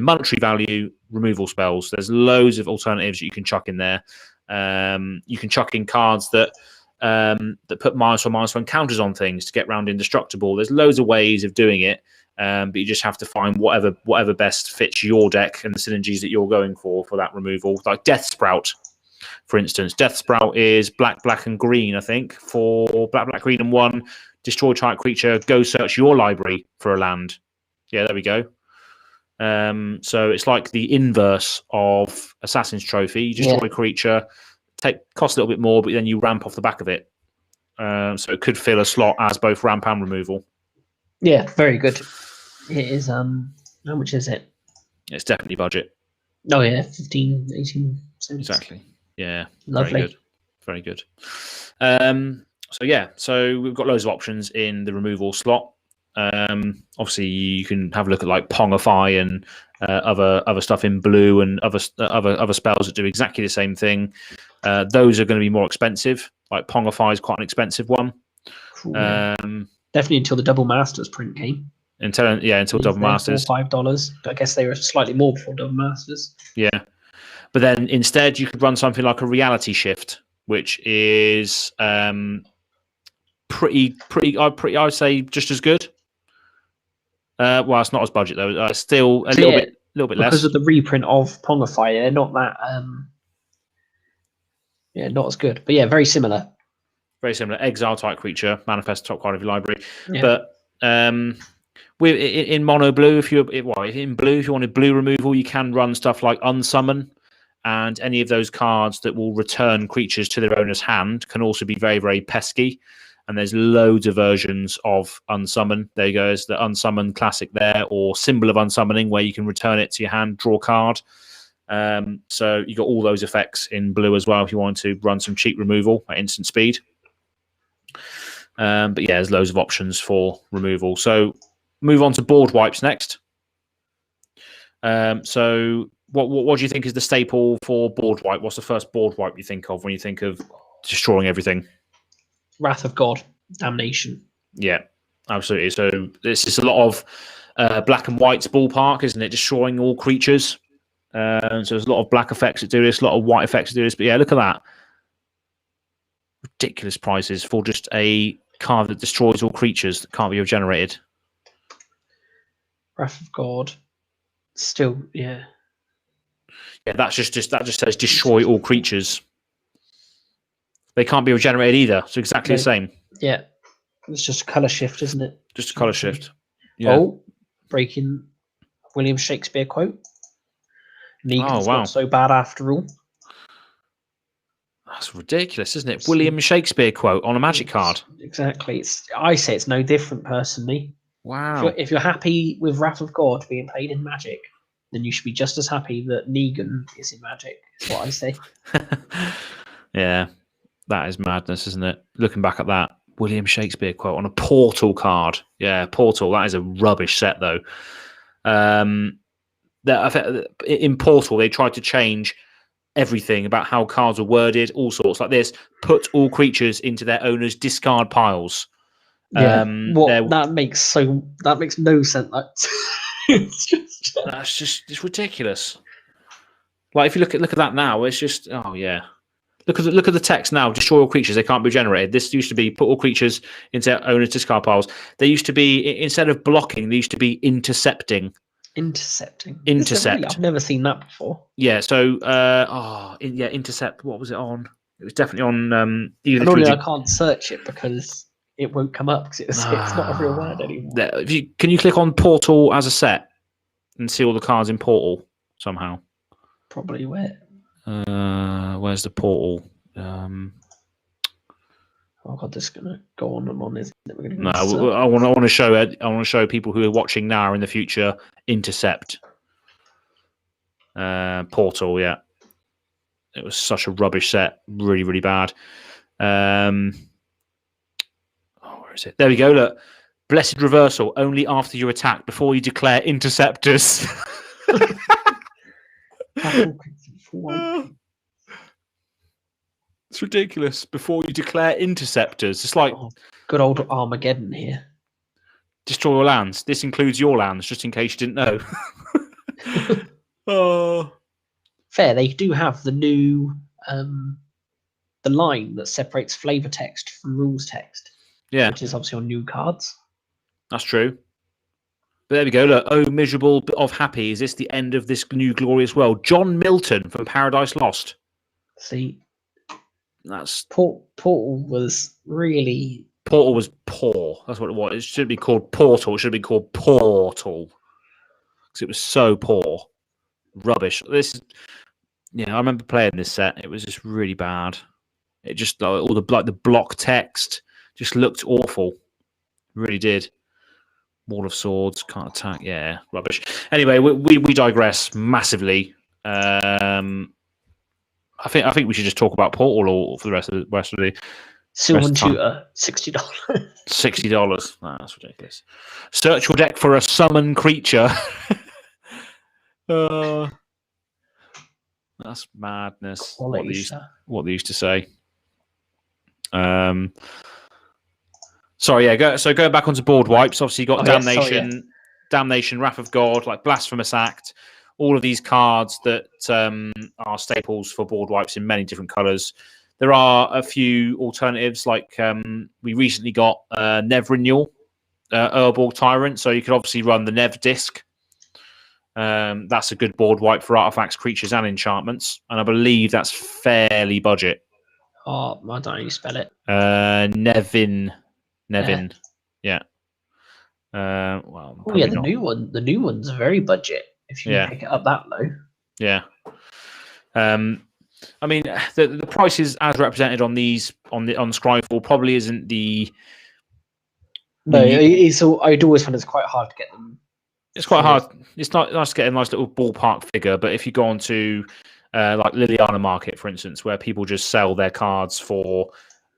monetary value removal spells. There's loads of alternatives that you can chuck in there. You can chuck in cards that put -1/-1 counters on things to get round indestructible. There's loads of ways of doing it. But you just have to find whatever best fits your deck and the synergies that you're going for that removal. Like Death Sprout. For instance, Death Sprout is black, black, and green, I think. For black, black, green, and 1, destroy target creature, go search your library for a land. Yeah, there we go. So it's like the inverse of Assassin's Trophy. You destroy a creature, cost a little bit more, but then you ramp off the back of it. So it could fill a slot as both ramp and removal. Yeah, very good. It is. How much is it? It's definitely budget. Oh yeah, 15, 18 cents. Exactly. Yeah. Lovely. Very good. So we've got loads of options in the removal slot. Obviously, you can have a look at like Pongify and other stuff in blue and other spells that do exactly the same thing. Those are going to be more expensive. Like Pongify is quite an expensive one. Cool, definitely until the Double Masters print came. Until Double Masters, $5. I guess they were slightly more before Double Masters. Yeah, but then instead you could run something like a Reality Shift, which is pretty. I'd say just as good. Well, it's not as budget though. Still a little bit less because of the reprint of Pongify. They're not that. Not as good, but yeah, very similar. Very similar. Exile type creature, manifest top card of your library. Yeah. But in mono blue, if you wanted blue removal, you can run stuff like Unsummon, and any of those cards that will return creatures to their owner's hand can also be very, very pesky. And there's loads of versions of Unsummon. There you go. There's the Unsummon classic there, or Symbol of Unsummoning, where you can return it to your hand, draw a card. So you got all those effects in blue as well if you want to run some cheap removal at instant speed. But yeah, there's loads of options for removal. So move on to board wipes next. So what do you think is the staple for board wipe? What's the first board wipe you think of when you think of destroying everything? Wrath of God, Damnation. Yeah, absolutely. So this is a lot of black and white's ballpark, isn't it? Destroying all creatures. So there's a lot of black effects that do this, a lot of white effects that do this. But yeah, look at that. Ridiculous prices for just a card that destroys all creatures that can't be regenerated. Wrath of God. Still, yeah. Yeah, that just says destroy all creatures. They can't be regenerated either. It's exactly the same. Yeah. It's just a colour shift, isn't it? Just a colour shift. Yeah. Oh, breaking William Shakespeare quote. Negan's not so bad after all. That's ridiculous, isn't it? William Shakespeare quote on a magic card. Exactly. I say it's no different, personally. Wow. If you're happy with Wrath of God being played in Magic, then you should be just as happy that Negan is in Magic. That's what I say. Yeah, that is madness, isn't it? Looking back at that William Shakespeare quote on a Portal card. Yeah, Portal. That is a rubbish set, though. In Portal, they tried to change everything about how cards are worded, all sorts like this. Put all creatures into their owners' discard piles. Yeah, that makes no sense. It's ridiculous. Like if you look at that now, it's just Look at the text now. Destroy all creatures; they can't be generated. This used to be put all creatures into their owners' discard piles. They used to be, instead of blocking, they used to be intercepting. Intercept. I've never seen that before. Yeah. So, intercept. What was it on? It was definitely on. I can't search it because it won't come up because it's not a real word anymore. Can you click on Portal as a set and see all the cards in Portal somehow? Probably where. Where's the Portal? Oh god, this is gonna go on and on, isn't it? I want to show people who are watching now or in the future. Intercept. Portal, yeah. It was such a rubbish set, really, really bad. Where is it? There we go. Look, Blessed Reversal. Only after you attack, before you declare interceptors. It's ridiculous. Before you declare interceptors, it's like good old Armageddon here. Destroy your lands. This includes your lands, just in case you didn't know. Oh, fair. They do have the new the line that separates flavor text from rules text. Yeah, which is obviously on new cards. That's true. But there we go. Look, oh, miserable of happy. Is this the end of this new glorious world? John Milton from Paradise Lost. See, that's Portal was really Portal was poor. That's what it was. It should be called Portal. It should be called Portal because it was so poor, rubbish. I remember playing this set. It was just really bad. It just all the block text just looked awful. Really did. Wall of Swords, can't attack. Yeah, rubbish. Anyway, we digress massively. I think we should just talk about Portal or for the rest of the Sylvan Tutor, $60. $60. Nah, that's ridiculous. Search your deck for a summon creature. That's madness. What they used to say. Sorry, yeah. So going back onto board wipes, obviously you got Damnation, Damnation, Wrath of God, like Blasphemous Act, all of these cards that are staples for board wipes in many different colours. There are a few alternatives, like we recently got Nev Renewal, Urborg Tyrant, so you could obviously run the Nev disc. That's a good board wipe for artifacts, creatures, and enchantments, and I believe that's fairly budget. Oh, I don't know how you spell it. Nevin, yeah. The new one. The new one's very budget. If you pick it up that low. Yeah. I mean, the prices as represented on these on Scryfall probably isn't the. No, I'd always find it's quite hard to get them. It's quite hard. It's not nice to get a nice little ballpark figure, but if you go on to like Liliana Market, for instance, where people just sell their cards for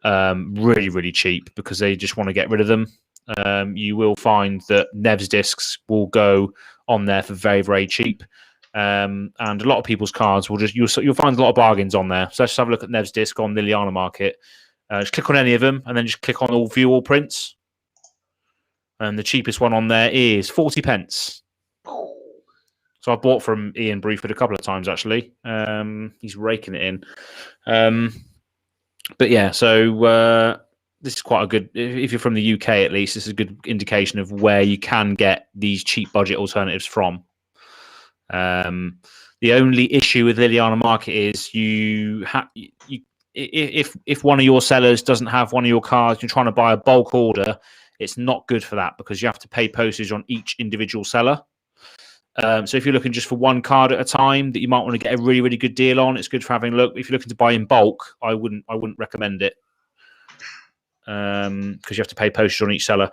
really, really cheap because they just want to get rid of them, you will find that Nev's discs will go on there for very, very cheap. And a lot of people's cards will you'll find a lot of bargains on there. So let's have a look at Nev's disc on Liliana Market. Just click on any of them and then just click on view all prints. And the cheapest one on there is 40p. So I bought from Ian Bruford a couple of times, actually. He's raking it in. But yeah, so this is quite a good, if you're from the UK at least, this is a good indication of where you can get these cheap budget alternatives from. The only issue with Liliana Market is if one of your sellers doesn't have one of your cards, you're trying to buy a bulk order, it's not good for that because you have to pay postage on each individual seller. So if you're looking just for one card at a time that you might want to get a really, really good deal on, it's good for having a look. If you're looking to buy in bulk, I wouldn't recommend it because you have to pay postage on each seller.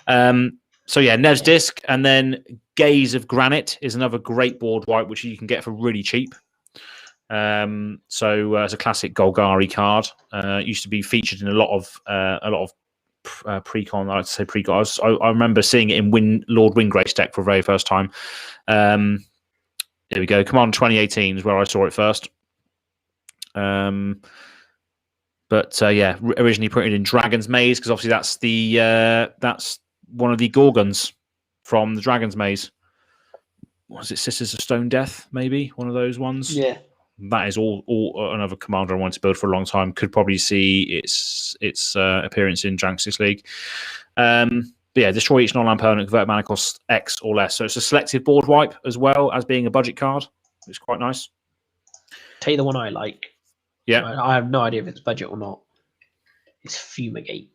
So yeah, Nev's disc, and then Gaze of Granite is another great board wipe which you can get for really cheap. So it's a classic Golgari card. It used to be featured in a lot of pre-con. I like to say pre-con. I remember seeing it in Lord Windgrace deck for the very first time. There we go. Command 2018 is where I saw it first. But originally printed in Dragon's Maze because obviously that's one of the Gorgons from the Dragon's Maze. Was it Sisters of Stone Death? Maybe one of those ones. Yeah. That is all another commander I wanted to build for a long time. Could probably see its appearance in Janxis League. But yeah, destroy each non-land permanent, convert mana cost X or less. So it's a selective board wipe as well as being a budget card. It's quite nice. Tell you the one I like. Yeah. I have no idea if it's budget or not. It's Fumigate.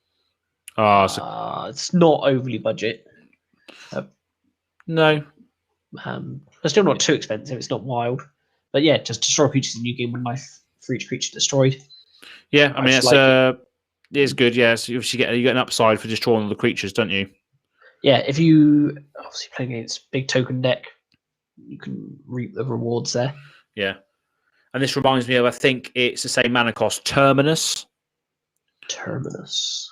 It's not overly budget. No. It's still not too expensive. It's not wild. But yeah, just destroy creatures in the new game, 1 life for each creature destroyed. Yeah, I mean, it is good, yeah. So you get an upside for destroying all the creatures, don't you? Yeah, if you obviously play against big token deck, you can reap the rewards there. Yeah. And this reminds me of, I think it's the same mana cost, Terminus. Terminus,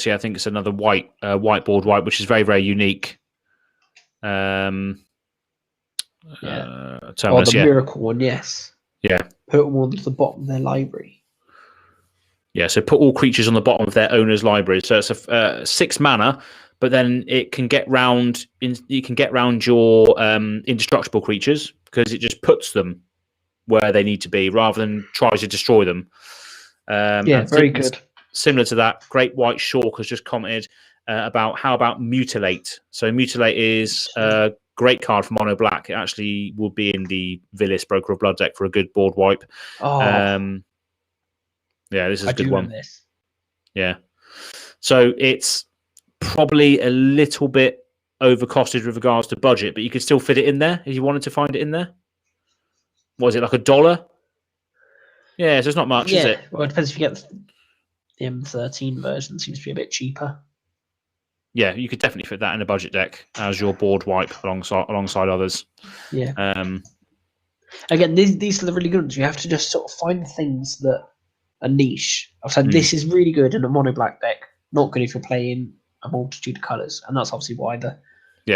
yeah. I think it's another whiteboard wipe, which is very, very unique. Terminus, Miracle one, yes. Yeah. Put them on the bottom of their library. Yeah, so put all creatures on the bottom of their owner's library. So it's a 6 mana, but then it can get round. You can get round your indestructible creatures because it just puts them where they need to be rather than tries to destroy them. Very good. Similar to that, Great White Shawk has just commented about how about Mutilate. So Mutilate is a great card for mono black. It actually will be in the Villis Broker of Blood deck for a good board wipe. Yeah, this is a good one. This. Yeah. So it's probably a little bit overcosted with regards to budget, but you could still fit it in there if you wanted to find it in there. What is it, like $1? Yeah, so it's not much, is it? Well, it depends if you get the M13 version. Seems to be a bit cheaper. Yeah, you could definitely fit that in a budget deck as your board wipe alongside others. Yeah. Again, these are the really good ones. You have to just sort of find things that are niche. I've said this is really good in a mono black deck. Not good if you're playing a multitude of colours, and that's obviously why the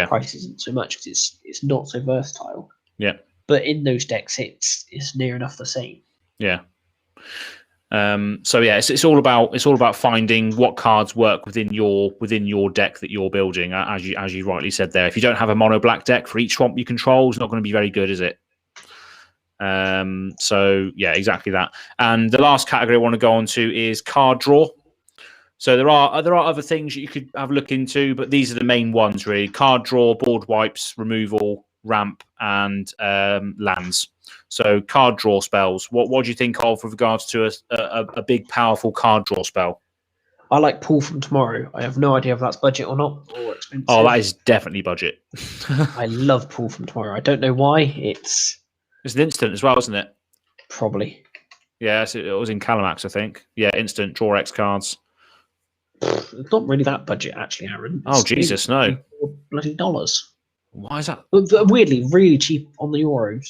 price isn't so much, because it's not so versatile. Yeah. But in those decks, it's near enough the same. Yeah. So yeah, it's all about finding what cards work within your deck that you're building. As you rightly said there, if you don't have a mono black deck for each swamp you control, it's not going to be very good, is it? So yeah, exactly that. And the last category I want to go on to is card draw. So there are other things that you could have a look into, but these are the main ones really: card draw, board wipes, removal, ramp, and lands. So card draw spells. What do you think of with regards to a big, powerful card draw spell? I like Pull from Tomorrow. I have no idea if that's budget or not, or expensive. Oh, that is definitely budget. I love Pull from Tomorrow. I don't know why. It's an instant as well, isn't it? Probably. Yeah, it was in Calamax, I think. Yeah, instant, draw X cards. It's not really that budget, actually, Aaron. Oh, Jesus, no. Bloody dollars. Why is that? Weirdly, really cheap on the Euros.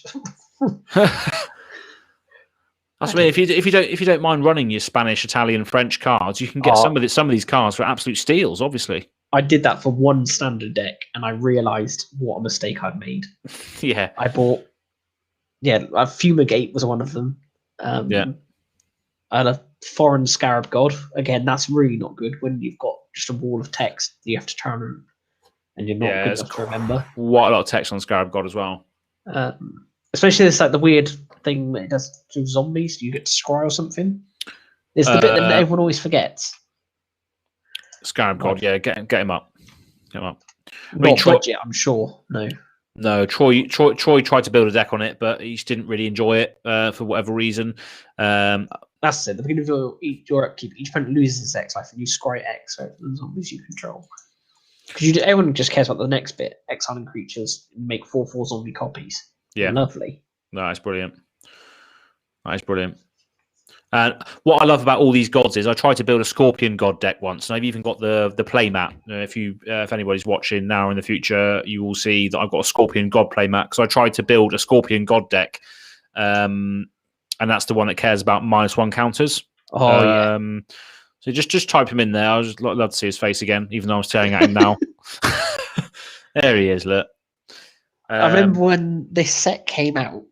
That's weird. If you don't mind running your Spanish, Italian, French cards, you can get some of these cards for absolute steals. Obviously, I did that for one standard deck, and I realised what a mistake I'd made. Yeah, I bought. Yeah, Fumigate was one of them. Yeah, I had a Foreign Scarab God. Again, that's really not good when you've got just a wall of text that you have to turn, and you're not good enough to remember. Quite a lot of text on Scarab God as well. Especially this, like the weird thing that it does to zombies. You get to scry or something. It's the bit that everyone always forgets. Scarab God, yeah, get him up. Get him up. Not budget, I'm sure. No, Troy tried to build a deck on it, but he just didn't really enjoy it for whatever reason. That's it. At the beginning of your upkeep, each opponent loses its X life, and you scry X over the zombies you control. Because everyone just cares about the next bit. Exiling creatures make 4/4 zombie copies. Yeah, lovely. No, that's brilliant. That is brilliant. And what I love about all these gods is I tried to build a Scorpion God deck once, and I've even got the playmat. If anybody's watching now or in the future, you will see that I've got a Scorpion God playmat because I tried to build a Scorpion God deck, and that's the one that cares about -1 counters. Yeah. So just type him in there. I would love to see his face again, even though I'm staring at him now. There he is. Look. I remember when this set came out,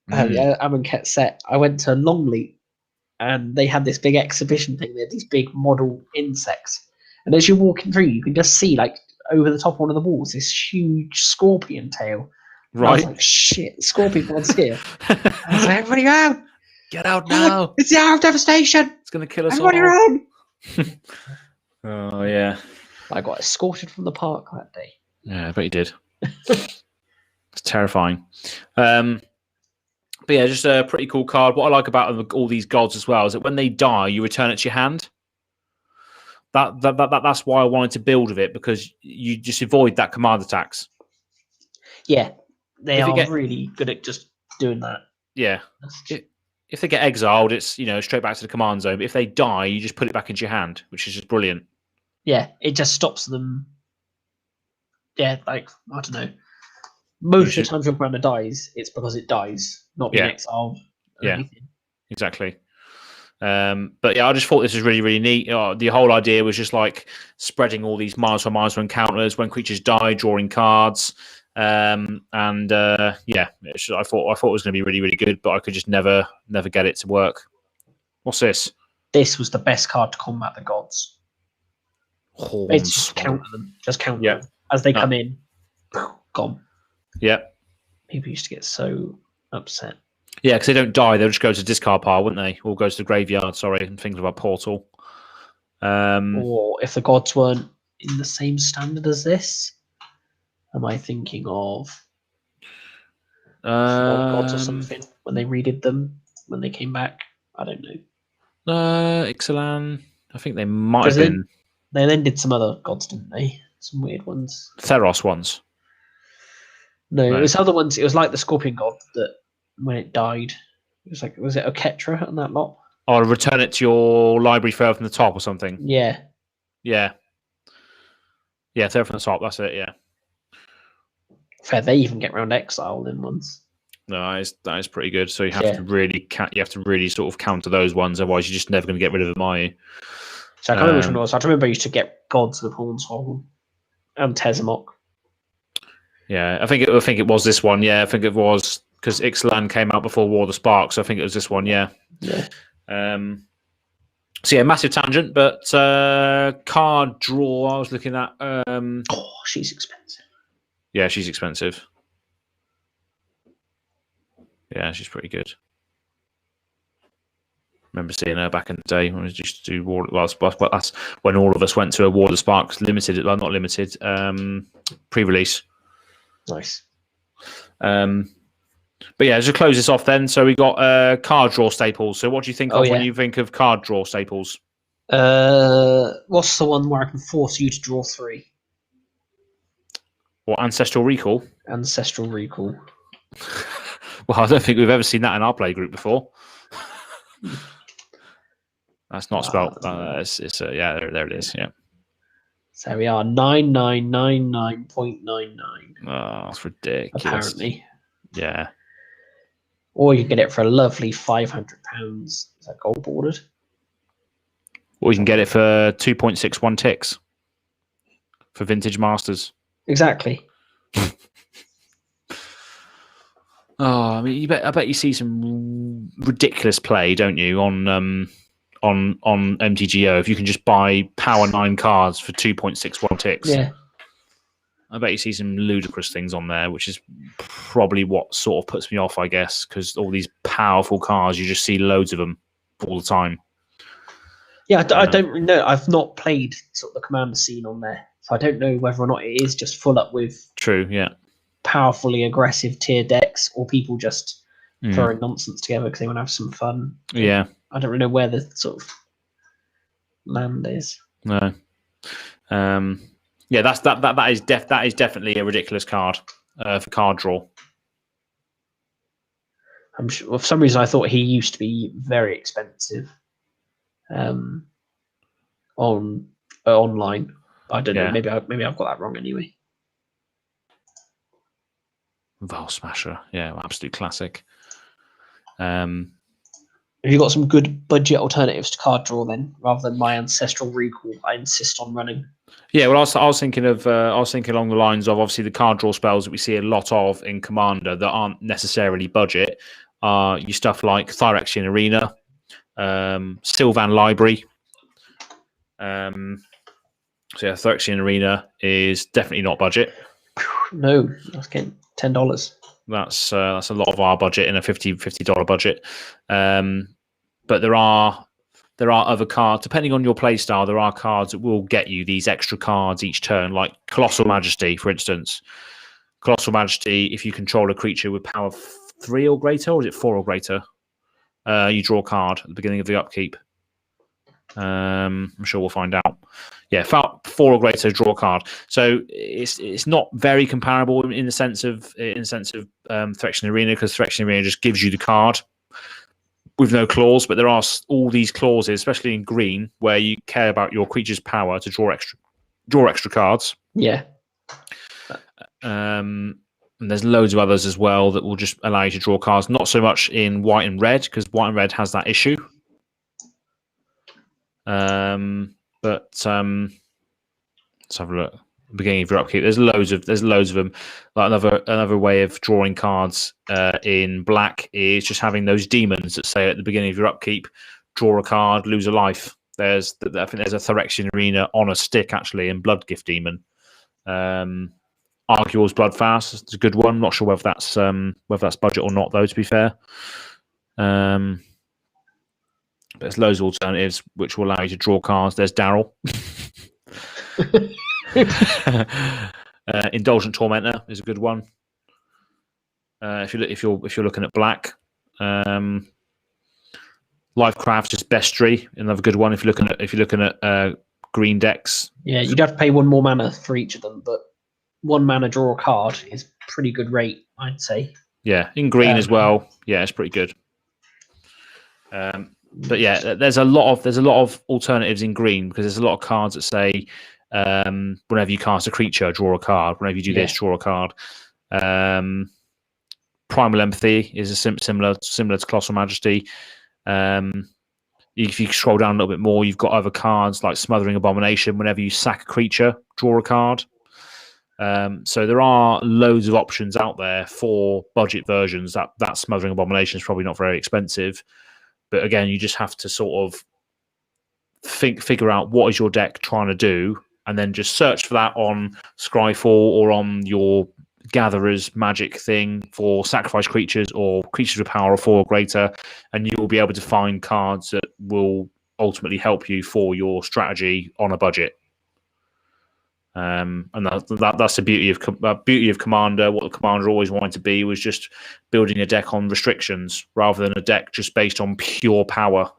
the Amonkhet set. I went to Longleat, and they had this big exhibition thing. They had these big model insects, and as you're walking through, you can just see like over the top of one of the walls this huge scorpion tail. Right. I was like, shit, Scorpion God's here. I was like, everybody out! Get out now! It's the hour of devastation! It's going to kill us everybody all. Run! Oh, yeah. I got escorted from the park that day. Yeah, I bet you did. It's terrifying. But yeah, just a pretty cool card. What I like about all these gods as well is that when they die, you return it to your hand. That's why I wanted to build with it, because you just avoid that command attacks. Yeah, they are really good at just doing that. Yeah. If they get exiled, it's straight back to the command zone. But if they die, you just put it back into your hand, which is just brilliant. Yeah, it just stops them. Yeah, like I don't know. Most of the time your commander dies, it's because it dies, not being exiled. Anything. Exactly. But yeah, I just thought this was really, really neat. The whole idea was just like spreading all these -1/-1 counters when creatures die, drawing cards. I thought it was going to be really, really good, but I could just never get it to work. What's this? This was the best card to combat the gods. It's just counter them. Just count them as they come in. Gone. Yeah. People used to get so upset. Yeah, because they don't die; they'll just go to the discard pile, wouldn't they? Or go to the graveyard. Sorry, I'm thinking about Portal. Or if the gods weren't in the same standard as this, am I thinking of gods or something when they redid them when they came back? I don't know. Ixalan. I think they might have been. They then did some other gods, didn't they? Some weird ones. Theros ones. No, it was other ones. It was like the Scorpion God that when it died, it was like, was it Oketra and that lot? Or return it to your library further from the top or something. Yeah. Yeah. Yeah, further from the top. That's it. Yeah. Fair, they even get around exile in ones. No, that is pretty good. So you have to really sort of counter those ones. Otherwise, you're just never going to get rid of them, are you? So I can't remember which one it was. I remember I used to get gods with Hornswoggle and Tezzamok. Yeah, I think it was this one. Yeah, I think it was because Ixalan came out before War of the Spark, so I think it was this one. Yeah. Yeah. So yeah, massive tangent, but card draw. I was looking at. She's expensive. Yeah, she's expensive. Yeah, she's pretty good. Remember seeing her back in the day when we used to do War. Well, that's when all of us went to a War of the Sparks limited. Well, not limited. Pre-release. Nice. But yeah, just close this off then. So we got card draw staples. So what do you think of when you think of card draw staples? What's the one where I can force you to draw 3? What, Ancestral Recall? Ancestral Recall. Well, I don't think we've ever seen that in our play group before. That's not spelled. It's yeah, there it is. Yeah. So we are 9999.99. Oh, that's ridiculous. Apparently. Yeah. Or you can get it for a lovely £500. Is that gold bordered? Or you can get it for 2.61 ticks for Vintage Masters. Exactly. I mean, I bet you see some ridiculous play, don't you, on MTGO if you can just buy Power 9 cards for 2.61 ticks. Yeah. I bet you see some ludicrous things on there, which is probably what sort of puts me off, I guess, because all these powerful cards, you just see loads of them all the time. Yeah, I don't really know. I've not played sort of the Commander scene on there, so I don't know whether or not it is just full up with powerfully aggressive tier decks or people just throwing nonsense together because they want to have some fun. Yeah. I don't really know where the sort of land is. No. Yeah, that is definitely a ridiculous card for card draw. I'm sure for some reason I thought he used to be very expensive on online. I don't know. Maybe I've got that wrong anyway. Vol Smasher, yeah, absolute classic. Have you got some good budget alternatives to card draw then, rather than my Ancestral Recall? I insist on running. Yeah, well, I was thinking along the lines of obviously the card draw spells that we see a lot of in Commander that aren't necessarily budget. You stuff like Phyrexian Arena, Sylvan Library. So yeah, Phyrexian Arena is definitely not budget. No, that's getting $10. That's a lot of our budget in a $50 budget. But there are other cards, depending on your play style, there are cards that will get you these extra cards each turn, like Colossal Majesty, for instance. Colossal Majesty, if you control a creature with power 3 or greater, or is it 4 or greater, you draw a card at the beginning of the upkeep. I'm sure we'll find out. Yeah, 4 or greater, draw a card. So it's not very comparable in the sense of Phyrexian Arena, because Phyrexian Arena just gives you the card with no clause, but there are all these clauses, especially in green, where you care about your creature's power to draw extra cards. Yeah. And there's loads of others as well that will just allow you to draw cards. Not so much in white and red, because white and red has that issue. But let's have a look. Beginning of your upkeep, there's loads of them. Like another way of drawing cards in black is just having those demons that say at the beginning of your upkeep, draw a card, lose a life. I think there's a Phyrexian Arena on a stick actually in Bloodgift Demon. Arguel's Bloodfast, it's a good one. Not sure whether that's budget or not though. To be fair, but there's loads of alternatives which will allow you to draw cards. There's Daryl. Indulgent Tormentor is a good one. If you're looking at black, Lifecraft is Bestry, another good one if you're looking at green decks. Yeah, you'd have to pay 1 more mana for each of them, but 1 mana draw a card is pretty good rate, I'd say. Yeah, in green as well. Yeah, it's pretty good. But yeah, there's a lot of alternatives in green because there's a lot of cards that say whenever you cast a creature, draw a card. Whenever you do this, draw a card. Primal Empathy is similar to Colossal Majesty. If you scroll down a little bit more, you've got other cards like Smothering Abomination. Whenever you sack a creature, draw a card. So there are loads of options out there for budget versions. That Smothering Abomination is probably not very expensive, but again, you just have to sort of figure out what is your deck trying to do, and then just search for that on Scryfall or on your Gatherer's Magic thing for sacrifice creatures or creatures with power of 4 or greater, and you will be able to find cards that will ultimately help you for your strategy on a budget. And that's the beauty of Commander. What the Commander always wanted to be was just building a deck on restrictions rather than a deck just based on pure power.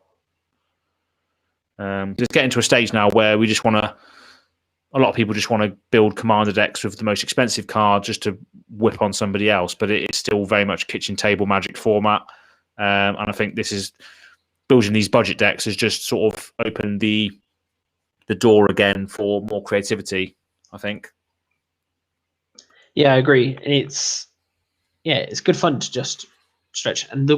Just getting to a stage now where we just want to. A lot of people just want to build Commander decks with the most expensive cards just to whip on somebody else, but it's still very much kitchen table Magic format. And I think this is building these budget decks has just sort of opened the door again for more creativity, I think. Yeah, I agree. It's good fun to just stretch. And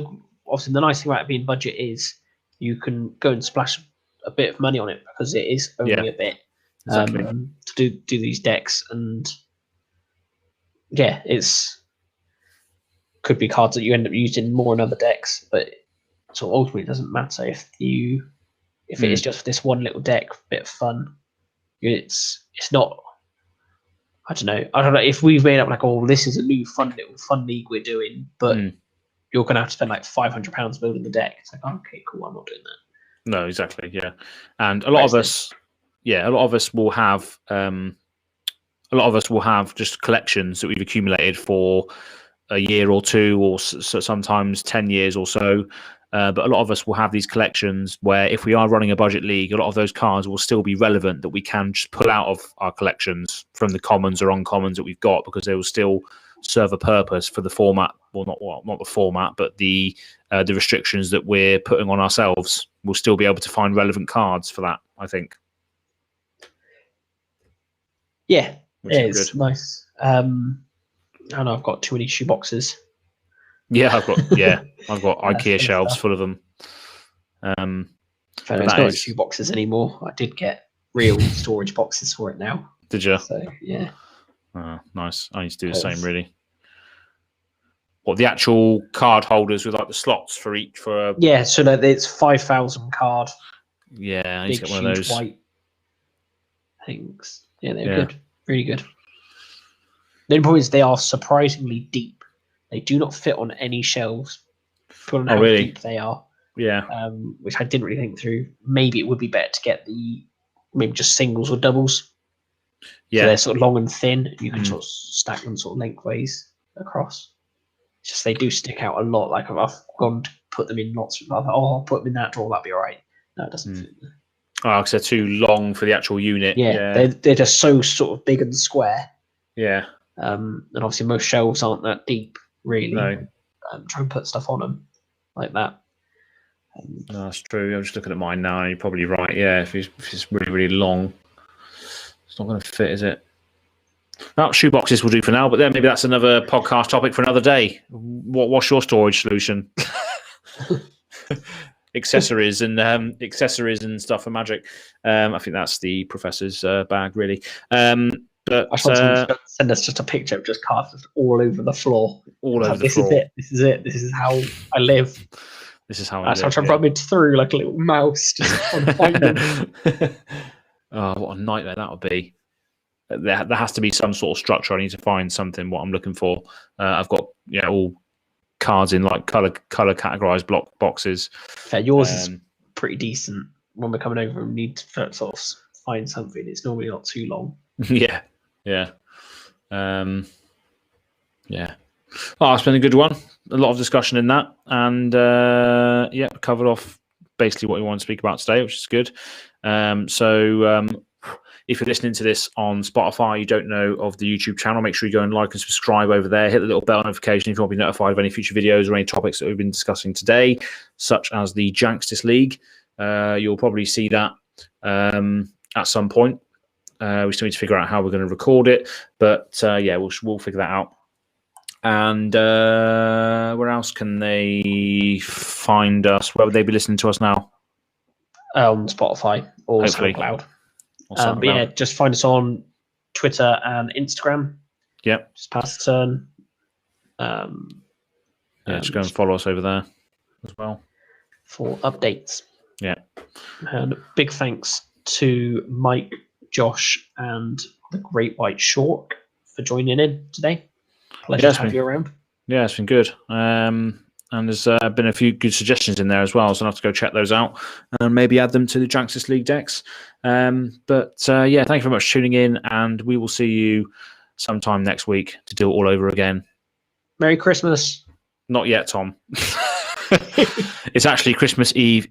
obviously the nice thing about it being budget is you can go and splash a bit of money on it because it is only a bit. Exactly. To do these decks, and could be cards that you end up using more in other decks, but so ultimately it doesn't matter if it is just this one little deck, bit of fun. It's not. I don't know if we've made up like, oh, this is a new fun league we're doing, but you're gonna have to spend like £500 building the deck. It's like, okay, cool, I'm not doing that. No, exactly, yeah, and a lot of us will have just collections that we've accumulated for a year or two, or sometimes 10 years or so. But a lot of us will have these collections where, if we are running a budget league, a lot of those cards will still be relevant that we can just pull out of our collections from the commons or uncommons that we've got, because they will still serve a purpose for the format. Well, not the format, but the restrictions that we're putting on ourselves. We'll still be able to find relevant cards for that, I think. Yeah, it's good. Nice. I know I've got too many shoeboxes. Yeah, I've got IKEA shelves full of them. It's not shoeboxes anymore. I did get real storage boxes for it now. Did you? So yeah. Oh, nice. I need to do the same, really. What, the actual card holders with like the slots for each for? Yeah, so it's 5,000 card. Yeah, I need to get one of those white things. Yeah, they're good. Really good. The only problem is they are surprisingly deep. They do not fit on any shelves. On how deep they are. Yeah. Which I didn't really think through. Maybe it would be better to get maybe just singles or doubles. Yeah. So they're sort of long and thin. You can sort of stack them sort of lengthways across. It's just they do stick out a lot. Like I've gone to put them in lots. I'll put them in that drawer. That'd be all right. No, it doesn't fit there. Oh, because they're too long for the actual unit. Yeah. They're just so sort of big and square. Yeah. And obviously most shelves aren't that deep, really. No. Try and put stuff on them like that. No, that's true. I'm just looking at mine now, and you're probably right. Yeah, if it's really, really long, it's not going to fit, is it? No, shoeboxes will do for now, but then maybe that's another podcast topic for another day. What's your storage solution? accessories and stuff for Magic. I think that's the professor's bag, really. But I want send us just a picture of just cards just all over the floor. All over the floor. This is it. This is how I live. This is how I live. I'm trying to rummage through like a little mouse, just trying to find them. Oh, what a nightmare that would be. There has to be some sort of structure. I need to find something what I'm looking for. I've got all cards in like color categorized block boxes. Yeah, yours is pretty decent. When we're coming over and need to sort of find something, it's normally not too long. Yeah. Well, it's been a good one. A lot of discussion in that, and covered off basically what we want to speak about today, which is good. If you're listening to this on Spotify, you don't know of the YouTube channel, make sure you go and like and subscribe over there. Hit the little bell notification if you want to be notified of any future videos or any topics that we've been discussing today, such as the Janksters League. You'll probably see that at some point. We still need to figure out how we're going to record it, but we'll figure that out. And where else can they find us? Where would they be listening to us now? On Spotify or Hopefully. SoundCloud. But yeah, just find us on Twitter and Instagram. Yep. Just pass the turn. Just go and follow us over there as well for updates. Yeah. And big thanks to Mike, Josh, and the Great White Shork for joining in today. Pleasure to have you around. Yeah, it's been good. And there's been a few good suggestions in there as well, so I'll have to go check those out and maybe add them to the Janksters League decks. Thank you very much for tuning in, and we will see you sometime next week to do it all over again. Merry Christmas. Not yet, Tom. It's actually Christmas Eve.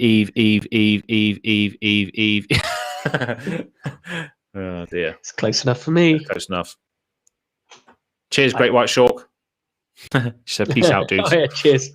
Oh, dear. It's close enough for me. Close enough. Cheers, Great White Shark. She said, peace out, dudes. Oh, yeah, cheers.